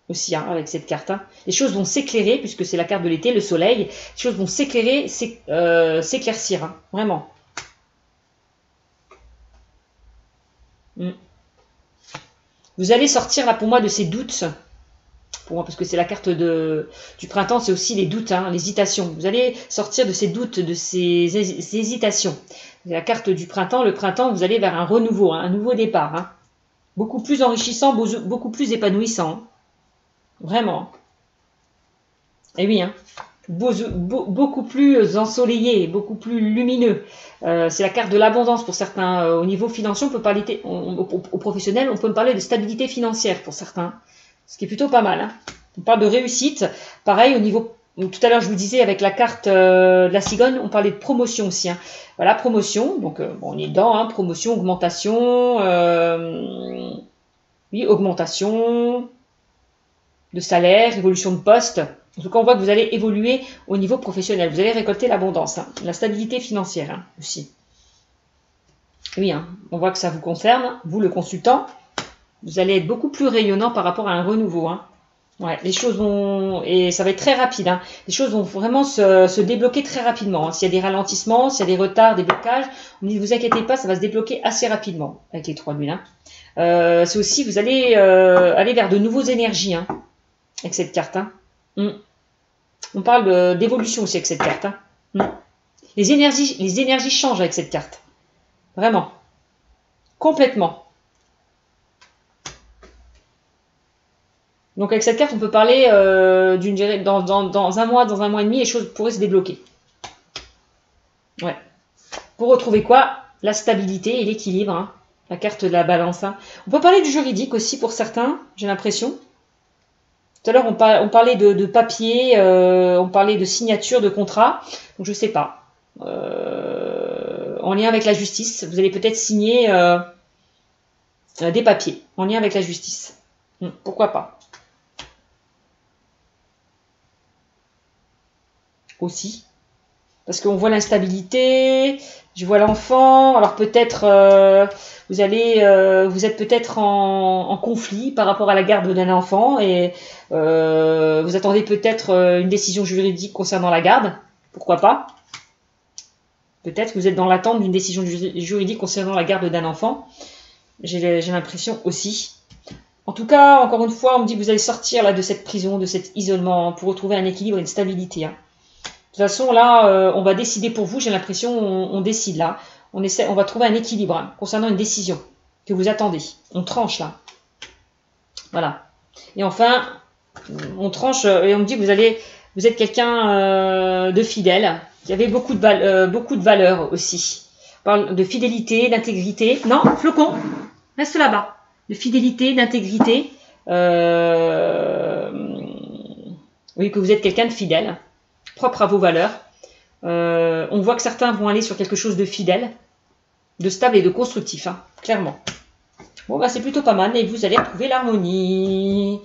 aussi hein, avec cette carte. Hein. Les choses vont s'éclairer, puisque c'est la carte de l'été, le soleil. Les choses vont s'éclairer, s'éclaircir, hein, vraiment. Vous allez sortir là pour moi de ces doutes. Pour moi, parce que c'est la carte du printemps, c'est aussi les doutes, hein, l'hésitation. Vous allez sortir de ces doutes, de ces hésitations. La carte du printemps, le printemps, vous allez vers un renouveau, hein, un nouveau départ. Hein. Beaucoup plus enrichissant, beaucoup plus épanouissant. Hein. Vraiment. Et oui, hein. Beaucoup plus ensoleillé, beaucoup plus lumineux. C'est la carte de l'abondance pour certains. Au niveau financier, on peut parler, au professionnel, on peut me parler de stabilité financière pour certains. Ce qui est plutôt pas mal. Hein. On parle de réussite. Pareil, au niveau... Tout à l'heure, je vous disais, avec la carte de la cigogne, on parlait de promotion aussi. Hein. Voilà, promotion. Donc, bon, on est dedans. Hein, promotion, augmentation. Oui, augmentation de salaire, évolution de poste. En tout cas, on voit que vous allez évoluer au niveau professionnel. Vous allez récolter l'abondance. Hein, la stabilité financière hein, aussi. Oui, hein, on voit que ça vous concerne. Vous, le consultant, vous allez être beaucoup plus rayonnant par rapport à un renouveau. Hein. Ouais, les choses vont... Et ça va être très rapide. Hein. Les choses vont vraiment se débloquer très rapidement. Hein. S'il y a des ralentissements, s'il y a des retards, des blocages, ne vous inquiétez pas, ça va se débloquer assez rapidement avec les 3 lunes. Hein. C'est aussi, vous allez aller vers de nouvelles énergies hein, avec cette carte. Hein. On parle d'évolution aussi avec cette carte. Hein. Les énergies changent avec cette carte. Vraiment. Complètement. Donc avec cette carte, on peut parler d'une durée dans un mois et demi, les choses pourraient se débloquer. Ouais. Pour retrouver quoi? La stabilité et l'équilibre. Hein. La carte de la balance. Hein. On peut parler du juridique aussi pour certains, j'ai l'impression. Tout à l'heure, on parlait de papier, on parlait de signature de contrat. Donc je sais pas. En lien avec la justice, vous allez peut-être signer des papiers en lien avec la justice. Pourquoi pas? Aussi. Parce qu'on voit l'instabilité, je vois l'enfant, alors peut-être vous êtes peut-être en conflit par rapport à la garde d'un enfant et vous attendez peut-être une décision juridique concernant la garde, pourquoi pas? Peut-être que vous êtes dans l'attente d'une décision juridique concernant la garde d'un enfant, j'ai l'impression aussi. En tout cas, encore une fois, on me dit que vous allez sortir là de cette prison, de cet isolement, pour retrouver un équilibre et une stabilité. Hein. De toute façon, là, on va décider pour vous. J'ai l'impression, on décide là. On va trouver un équilibre hein, concernant une décision que vous attendez. On tranche là. Voilà. Et enfin, on tranche et on me dit que vous êtes quelqu'un de fidèle, qui avait beaucoup de valeurs aussi. On parle de fidélité, d'intégrité. Non, flocon, reste là-bas. De fidélité, d'intégrité. Oui, que vous êtes quelqu'un de fidèle. Propre à vos valeurs. On voit que certains vont aller sur quelque chose de fidèle, de stable et de constructif, hein, clairement. Bon, bah c'est plutôt pas mal, et vous allez trouver l'harmonie.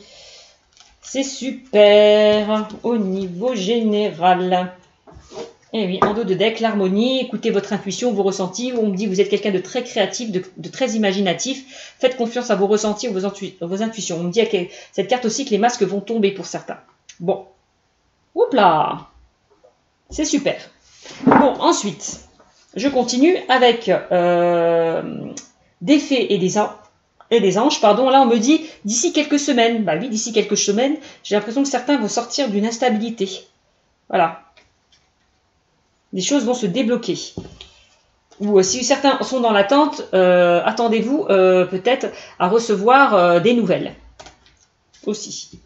C'est super au niveau général. Et oui, en dos de deck, l'harmonie, écoutez votre intuition, vos ressentis. On me dit que vous êtes quelqu'un de très créatif, de très imaginatif. Faites confiance à vos ressentis, vos intuitions. On me dit avec cette carte aussi que les masques vont tomber pour certains. Bon. Oups là. C'est super. Bon, ensuite, je continue avec des fées et des anges. Pardon. Là, on me dit d'ici quelques semaines. Bah oui, d'ici quelques semaines, j'ai l'impression que certains vont sortir d'une instabilité. Voilà. Des choses vont se débloquer. Ou si certains sont dans l'attente, attendez-vous peut-être à recevoir des nouvelles. Aussi.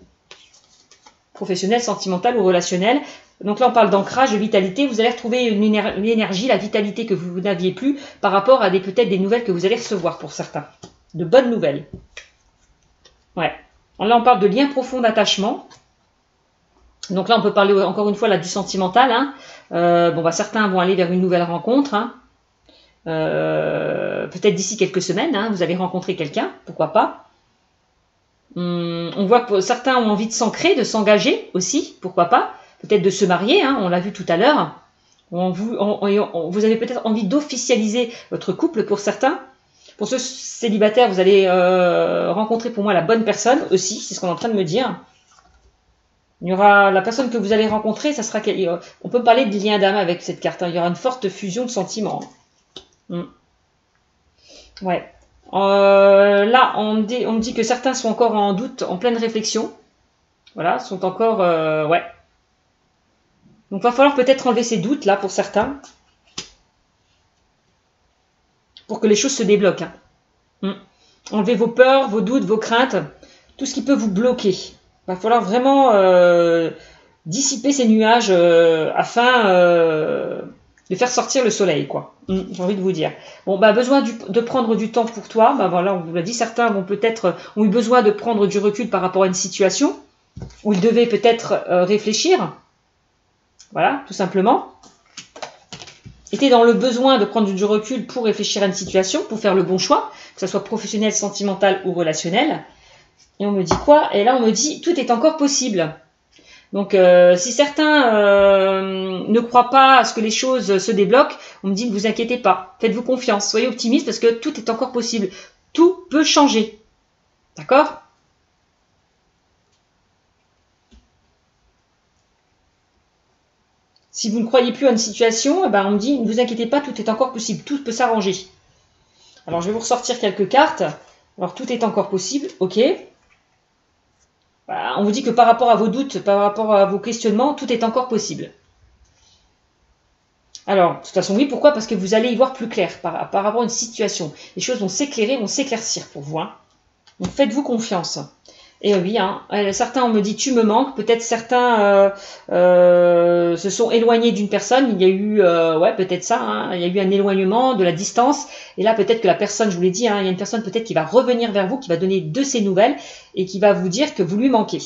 Professionnel, sentimental ou relationnel. Donc là, on parle d'ancrage, de vitalité. Vous allez retrouver une énergie, la vitalité que vous n'aviez plus par rapport à peut-être des nouvelles que vous allez recevoir pour certains. De bonnes nouvelles. Ouais. Là, on parle de liens profonds d'attachement. Donc là, on peut parler encore une fois là, du sentimental. Hein. Bon, bah, certains vont aller vers une nouvelle rencontre. Hein. Peut-être d'ici quelques semaines, hein, vous allez rencontrer quelqu'un, pourquoi pas. On voit que certains ont envie de s'ancrer, de s'engager aussi, pourquoi pas. Peut-être de se marier, hein, on l'a vu tout à l'heure. Vous avez peut-être envie d'officialiser votre couple pour certains. Pour ceux célibataires, vous allez rencontrer pour moi la bonne personne aussi, c'est ce qu'on est en train de me dire. Il y aura la personne que vous allez rencontrer, ça sera on peut parler de lien d'âme avec cette carte. Hein. Il y aura une forte fusion de sentiments. Ouais. Là, on me dit que certains sont encore en doute, en pleine réflexion. Voilà, sont encore... ouais. Donc, il va falloir peut-être enlever ces doutes, là, pour certains. Pour que les choses se débloquent. Hein. Enlevez vos peurs, vos doutes, vos craintes. Tout ce qui peut vous bloquer. Il va falloir vraiment dissiper ces nuages afin de faire sortir le soleil, quoi. J'ai envie de vous dire. Bon, bah, besoin de prendre du temps pour toi. Bah, voilà, on vous l'a dit. Certains vont peut-être ont eu besoin de prendre du recul par rapport à une situation où ils devaient peut-être réfléchir. Voilà, tout simplement. Étaient dans le besoin de prendre du recul pour réfléchir à une situation, pour faire le bon choix, que ce soit professionnel, sentimental ou relationnel. Et on me dit quoi? Et là, on me dit, tout est encore possible. Donc, si certains ne croient pas à ce que les choses se débloquent, on me dit, ne vous inquiétez pas. Faites-vous confiance. Soyez optimiste parce que tout est encore possible. Tout peut changer. D'accord? Si vous ne croyez plus à une situation, eh ben on me dit, ne vous inquiétez pas, tout est encore possible. Tout peut s'arranger. Alors, je vais vous ressortir quelques cartes. Alors, tout est encore possible. OK. On vous dit que par rapport à vos doutes, par rapport à vos questionnements, tout est encore possible. Alors, de toute façon, oui, pourquoi? Parce que vous allez y voir plus clair par rapport à une situation. Les choses vont s'éclairer, vont s'éclaircir pour vous. Hein. Donc, faites-vous confiance. Et oui, hein, certains, on me dit, tu me manques. Peut-être certains se sont éloignés d'une personne. Il y a eu, ouais, peut-être ça. Hein, il y a eu un éloignement, de la distance. Et là, peut-être que la personne, je vous l'ai dit, hein, il y a une personne peut-être qui va revenir vers vous, qui va donner de ses nouvelles et qui va vous dire que vous lui manquez.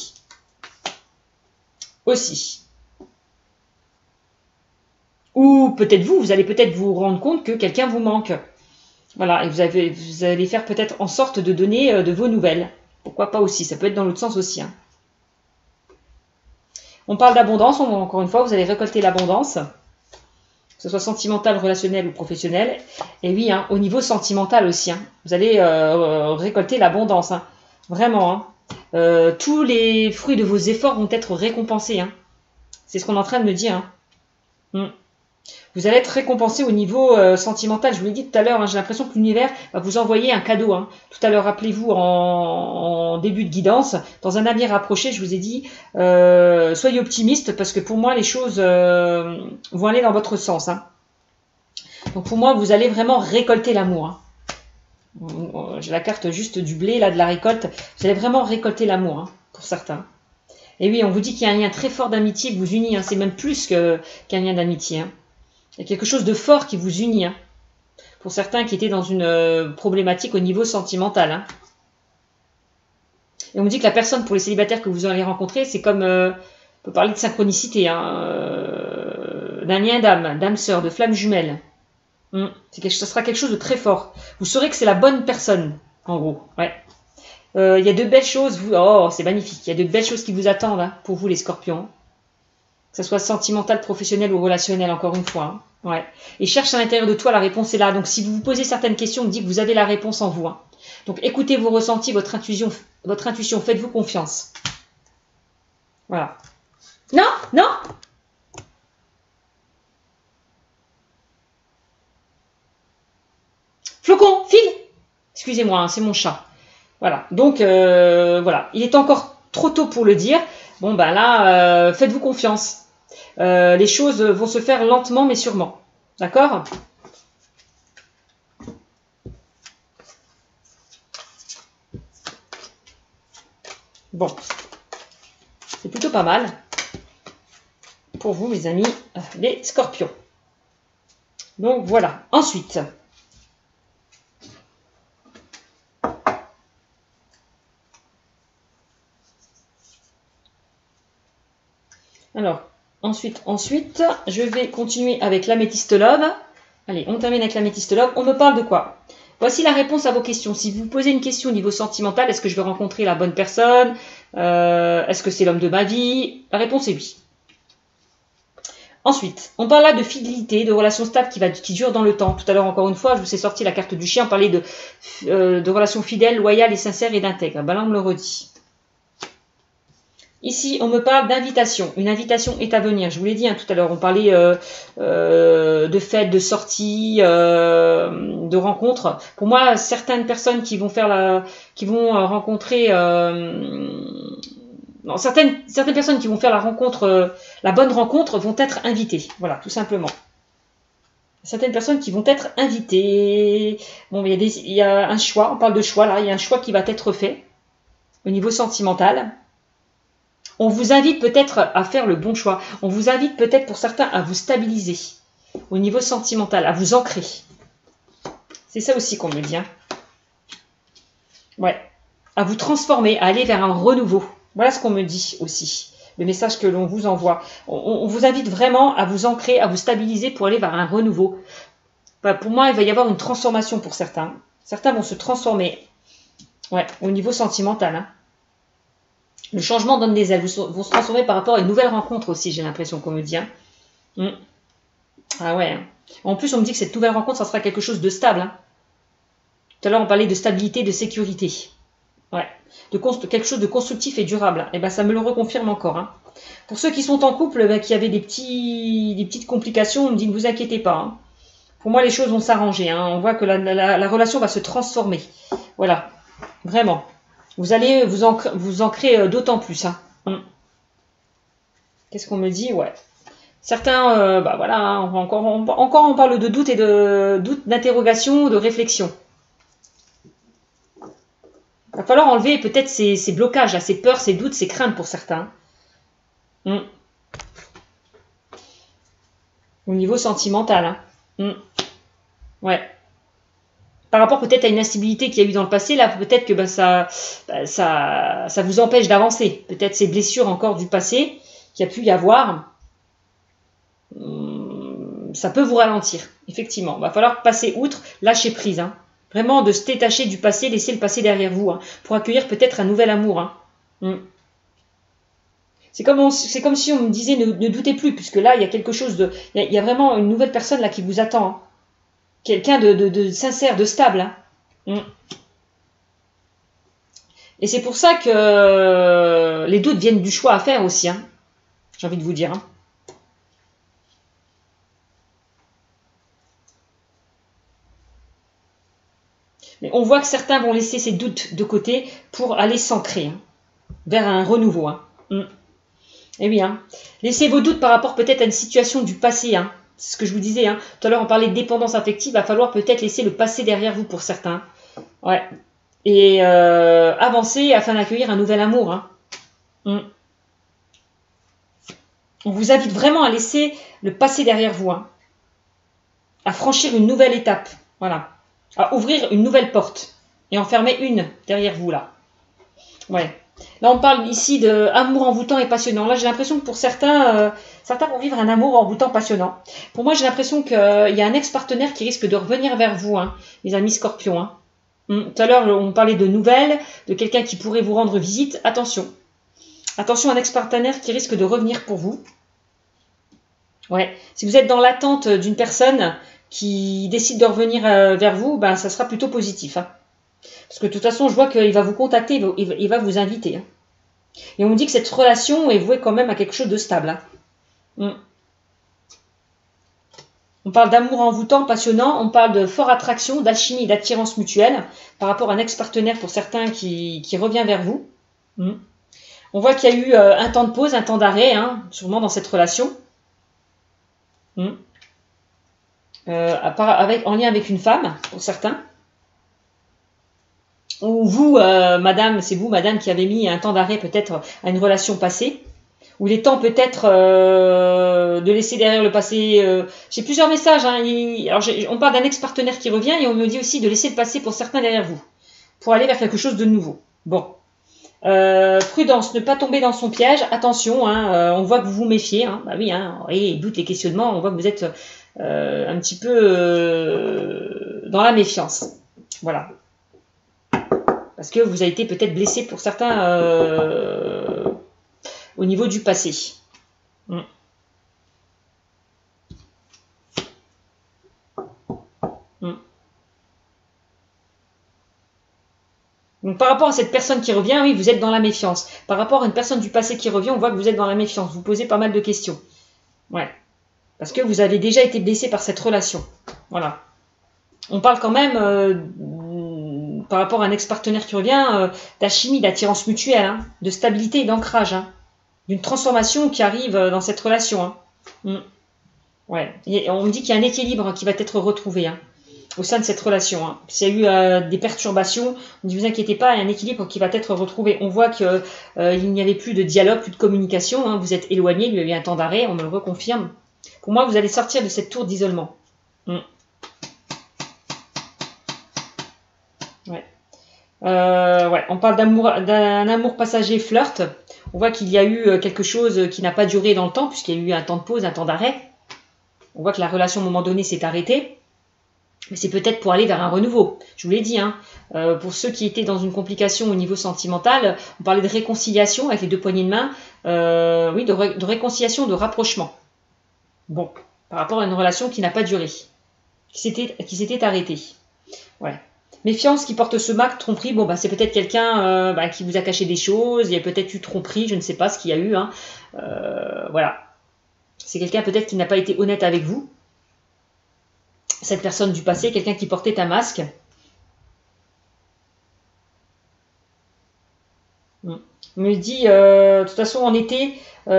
Aussi. Ou peut-être vous allez peut-être vous rendre compte que quelqu'un vous manque. Voilà, et vous allez faire peut-être en sorte de donner de vos nouvelles. Pourquoi pas aussi, ça peut être dans l'autre sens aussi. Hein. On parle d'abondance, encore une fois, vous allez récolter l'abondance, que ce soit sentimental, relationnel ou professionnel. Et oui, hein, au niveau sentimental aussi, hein, vous allez récolter l'abondance. Hein. Vraiment, hein. Tous les fruits de vos efforts vont être récompensés. Hein. C'est ce qu'on est en train de me dire. Hein. Vous allez être récompensé au niveau sentimental. Je vous l'ai dit tout à l'heure, hein, j'ai l'impression que l'univers va vous envoyer un cadeau. Hein. Tout à l'heure, rappelez-vous, en début de guidance, dans un avenir rapproché, je vous ai dit, soyez optimiste parce que pour moi, les choses vont aller dans votre sens. Hein. Donc pour moi, vous allez vraiment récolter l'amour. Hein. J'ai la carte juste du blé, là, de la récolte. Vous allez vraiment récolter l'amour, hein, pour certains. Et oui, on vous dit qu'il y a un lien très fort d'amitié qui vous unit. Hein. C'est même plus qu'un lien d'amitié. Hein. Il y a quelque chose de fort qui vous unit. Hein. Pour certains qui étaient dans une problématique au niveau sentimental. Hein. Et on me dit que la personne, pour les célibataires que vous allez rencontrer, c'est comme, on peut parler de synchronicité, hein, d'un lien d'âme sœur, de flamme jumelle. Ça sera quelque chose de très fort. Vous saurez que c'est la bonne personne, en gros. Ouais. Il y a de belles choses. Oh, c'est magnifique. Il y a de belles choses qui vous attendent hein, pour vous, les scorpions. Que ce soit sentimental, professionnel ou relationnel, encore une fois. Hein. Ouais. Et cherche à l'intérieur de toi, la réponse est là. Donc, si vous vous posez certaines questions, on me dit que vous avez la réponse en vous. Hein. Donc, écoutez vos ressentis, votre intuition, faites-vous confiance. Voilà. Non, non. Flocon, file. Excusez-moi, hein, c'est mon chat. Voilà. Donc, voilà. Il est encore trop tôt pour le dire. Bon, ben là, faites-vous confiance. Les choses vont se faire lentement mais sûrement. D'accord? Bon. C'est plutôt pas mal. Pour vous, mes amis, les scorpions. Donc, voilà. Ensuite. Alors, ensuite, je vais continuer avec l'améthyste love. Allez, on termine avec l'améthyste love. On me parle de quoi? Voici la réponse à vos questions. Si vous posez une question au niveau sentimental, est-ce que je vais rencontrer la bonne personne? Est-ce que c'est l'homme de ma vie? La réponse est oui. Ensuite, on parle là de fidélité, de relations stables qui durent dans le temps. Tout à l'heure, encore une fois, je vous ai sorti la carte du chien. On parlait de relations fidèles, loyales et sincères et d'intègres. Ben là, on me le redit. Ici, on me parle d'invitation. Une invitation est à venir. Je vous l'ai dit hein, tout à l'heure. On parlait de fêtes, de sorties, de rencontres. Pour moi, certaines personnes qui vont rencontrer, non, certaines personnes qui vont faire la rencontre, la bonne rencontre, vont être invitées. Voilà, tout simplement. Certaines personnes qui vont être invitées. Bon, il y a un choix. On parle de choix là. Il y a un choix qui va être fait au niveau sentimental. On vous invite peut-être à faire le bon choix. On vous invite peut-être pour certains à vous stabiliser au niveau sentimental, à vous ancrer. C'est ça aussi qu'on me dit. Hein. Ouais. À vous transformer, à aller vers un renouveau. Voilà ce qu'on me dit aussi. Le message que l'on vous envoie. On vous invite vraiment à vous ancrer, à vous stabiliser pour aller vers un renouveau. Bah, pour moi, il va y avoir une transformation pour certains. Certains vont se transformer. Ouais, au niveau sentimental. Hein. Le changement donne des ailes. Vous vont se transformer par rapport à une nouvelle rencontre aussi, j'ai l'impression qu'on me dit. Hein. Ah ouais. En plus, on me dit que cette nouvelle rencontre, ça sera quelque chose de stable. Hein. Tout à l'heure, on parlait de stabilité, de sécurité. Ouais. Quelque chose de constructif et durable. Et ben, ça me le reconfirme encore. Hein. Pour ceux qui sont en couple, qui avaient des petites complications, on me dit ne vous inquiétez pas. Hein. Pour moi, les choses vont s'arranger. Hein. On voit que la relation va se transformer. Voilà. Vraiment. Vous allez vous ancrer d'autant plus. Hein. Qu'est-ce qu'on me dit? Ouais. Certains, bah voilà, hein, encore on parle de doute et de doute, d'interrogation, de réflexion. Il va falloir enlever peut-être ces blocages, ces peurs, ces doutes, ces craintes pour certains. Au niveau sentimental. Hein. Ouais. Par rapport peut-être à une instabilité qu'il y a eu dans le passé, là, peut-être que ça vous empêche d'avancer. Peut-être ces blessures encore du passé qu'il y a pu y avoir, ça peut vous ralentir, effectivement. Il va falloir passer outre, lâcher prise. Hein. Vraiment de se détacher du passé, laisser le passé derrière vous, hein, pour accueillir peut-être un nouvel amour. Hein. C'est comme si on me disait ne doutez plus, puisque là, il y a quelque chose de... Il y a vraiment une nouvelle personne là qui vous attend. Hein. Quelqu'un de sincère, de stable. Hein. Et c'est pour ça que les doutes viennent du choix à faire aussi. Hein. J'ai envie de vous dire. Hein. Mais on voit que certains vont laisser ces doutes de côté pour aller s'ancrer hein, vers un renouveau. Hein. Et oui, hein. Laissez vos doutes par rapport peut-être à une situation du passé. Hein. C'est ce que je vous disais. Hein. Tout à l'heure, on parlait de dépendance affective. Il va falloir peut-être laisser le passé derrière vous pour certains. Ouais. Et avancer afin d'accueillir un nouvel amour. Hein. On vous invite vraiment à laisser le passé derrière vous. Hein. À franchir une nouvelle étape. Voilà. À ouvrir une nouvelle porte. Et en fermer une derrière vous, là. Ouais. Là, on parle ici d'amour envoûtant et passionnant. Là, j'ai l'impression que pour certains, certains vont vivre un amour envoûtant passionnant. Pour moi, j'ai l'impression qu'il y a un ex-partenaire qui risque de revenir vers vous, hein, les amis scorpions. Hein. Tout à l'heure, on parlait de nouvelles, de quelqu'un qui pourrait vous rendre visite. Attention. Attention, un ex-partenaire qui risque de revenir pour vous. Ouais. Si vous êtes dans l'attente d'une personne qui décide de revenir vers vous, ben, ça sera plutôt positif. Hein. Parce que de toute façon, je vois qu'il va vous contacter, il va vous inviter. Hein. Et on me dit que cette relation est vouée quand même à quelque chose de stable. Hein. On parle d'amour envoûtant, passionnant, on parle de forte attraction, d'alchimie, d'attirance mutuelle par rapport à un ex-partenaire pour certains qui revient vers vous. On voit qu'il y a eu un temps de pause, un temps d'arrêt, hein, sûrement dans cette relation. En lien avec une femme, pour certains. Ou vous, madame, c'est vous, madame, qui avez mis un temps d'arrêt peut-être à une relation passée. Ou il est temps peut-être de laisser derrière le passé. J'ai plusieurs messages. Hein, on parle d'un ex-partenaire qui revient et on me dit aussi de laisser le passé pour certains derrière vous. Pour aller vers quelque chose de nouveau. Bon. Prudence, ne pas tomber dans son piège. Attention, hein, on voit que vous vous méfiez. Hein, bah oui, hein, et les doutes, les questionnements, on voit que vous êtes un petit peu dans la méfiance. Voilà. Parce que vous avez été peut-être blessé pour certains au niveau du passé. Donc, par rapport à cette personne qui revient, oui, vous êtes dans la méfiance. Par rapport à une personne du passé qui revient, on voit que vous êtes dans la méfiance. Vous posez pas mal de questions. Ouais. Parce que vous avez déjà été blessé par cette relation. Voilà. On parle quand même, par rapport à un ex-partenaire qui revient, d'alchimie, d'attirance mutuelle, hein, de stabilité et d'ancrage. Hein, d'une transformation qui arrive dans cette relation. Hein. Ouais. Et on me dit qu'il y a un équilibre qui va être retrouvé. Hein, au sein de cette relation. Hein. S'il y a eu des perturbations, ne vous inquiétez pas, il y a un équilibre qui va être retrouvé. On voit qu'il n'y avait plus de dialogue, plus de communication, hein. Vous êtes éloigné, il y a eu un temps d'arrêt, on me le reconfirme. Pour moi, vous allez sortir de cette tour d'isolement. Ouais. Ouais. On parle d'un amour passager flirt. On voit qu'il y a eu quelque chose qui n'a pas duré dans le temps, puisqu'il y a eu un temps de pause, un temps d'arrêt. On voit que la relation, à un moment donné, s'est arrêtée. Mais c'est peut-être pour aller vers un renouveau. Je vous l'ai dit, hein, pour ceux qui étaient dans une complication au niveau sentimental, on parlait de réconciliation avec les deux poignées de main, oui, de réconciliation, de rapprochement. Bon, par rapport à une relation qui n'a pas duré, qui s'était arrêtée. Ouais. Méfiance qui porte ce masque, tromperie, bon, bah, c'est peut-être quelqu'un qui vous a caché des choses, il y a peut-être eu tromperie, je ne sais pas ce qu'il y a eu. Hein. Voilà. C'est quelqu'un peut-être qui n'a pas été honnête avec vous. Cette personne du passé, quelqu'un qui portait un masque. Me dit, de toute façon, en été, c'est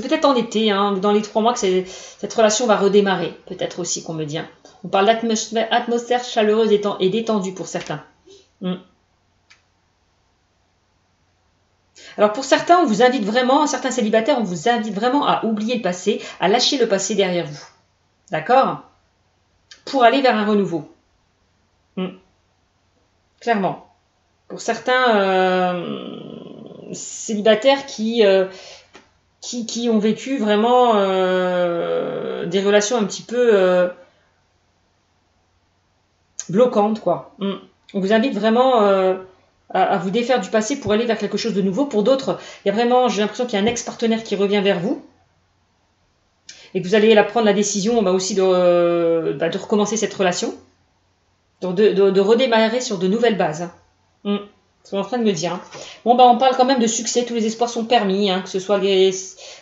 peut-être en été, hein, dans les 3 mois que cette relation va redémarrer. Peut-être aussi qu'on me dit. Hein. On parle d'atmosphère chaleureuse et détendue pour certains. Alors pour certains, on vous invite vraiment, certains célibataires, on vous invite vraiment à oublier le passé, à lâcher le passé derrière vous. D'accord? Pour aller vers un renouveau. Clairement. Pour certains célibataires qui ont vécu vraiment des relations un petit peu bloquantes, quoi. On vous invite vraiment à vous défaire du passé pour aller vers quelque chose de nouveau. Pour d'autres, il y a vraiment, j'ai l'impression qu'il y a un ex-partenaire qui revient vers vous. Et que vous allez prendre la décision aussi de recommencer cette relation, de redémarrer sur de nouvelles bases. Ce qu'on est en train de me dire. Hein. Bon, on parle quand même de succès, tous les espoirs sont permis, hein, que ce soit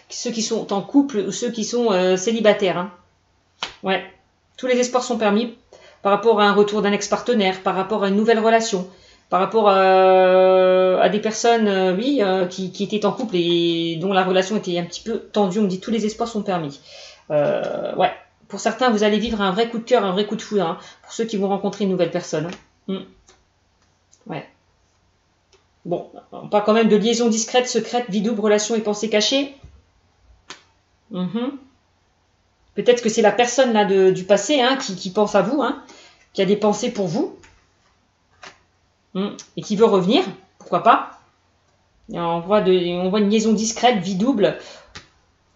ceux qui sont en couple ou ceux qui sont célibataires. Hein. Ouais, tous les espoirs sont permis par rapport à un retour d'un ex-partenaire, par rapport à une nouvelle relation, par rapport à des personnes qui étaient en couple et dont la relation était un petit peu tendue. On dit tous les espoirs sont permis. Ouais. Pour certains, vous allez vivre un vrai coup de cœur, un vrai coup de foudre. Hein, pour ceux qui vont rencontrer une nouvelle personne. Ouais. Bon, on parle quand même de liaison discrète, secrète, vie double, relation et pensée cachée. Peut-être que c'est la personne là du passé qui pense à vous, qui a des pensées pour vous. Et qui veut revenir, pourquoi pas. Et on voit une liaison discrète, vie double.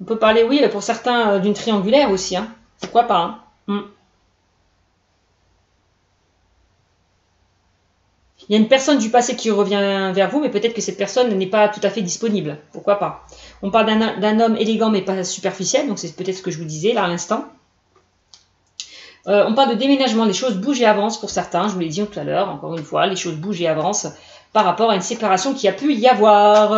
On peut parler, oui, pour certains, d'une triangulaire aussi. Pourquoi pas. Il y a une personne du passé qui revient vers vous, mais peut-être que cette personne n'est pas tout à fait disponible. Pourquoi pas? On parle d'un homme élégant, mais pas superficiel. Donc, c'est peut-être ce que je vous disais là à l'instant. On parle de déménagement. Les choses bougent et avancent pour certains. Je vous l'ai dit tout à l'heure. Encore une fois, les choses bougent et avancent par rapport à une séparation qui a pu y avoir.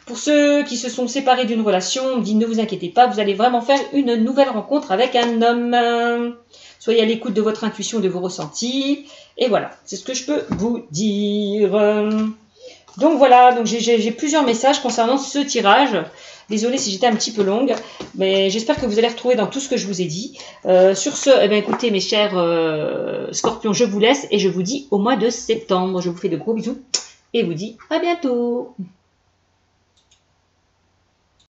Pour ceux qui se sont séparés d'une relation, on me dit ne vous inquiétez pas, vous allez vraiment faire une nouvelle rencontre avec un homme. Soyez à l'écoute de votre intuition, de vos ressentis. Et voilà, c'est ce que je peux vous dire. Donc voilà, donc j'ai plusieurs messages concernant ce tirage. Désolée si j'étais un petit peu longue, mais j'espère que vous allez retrouver dans tout ce que je vous ai dit. Sur ce, eh bien, écoutez mes chers scorpions, je vous laisse et je vous dis au mois de septembre. Je vous fais de gros bisous et vous dis à bientôt.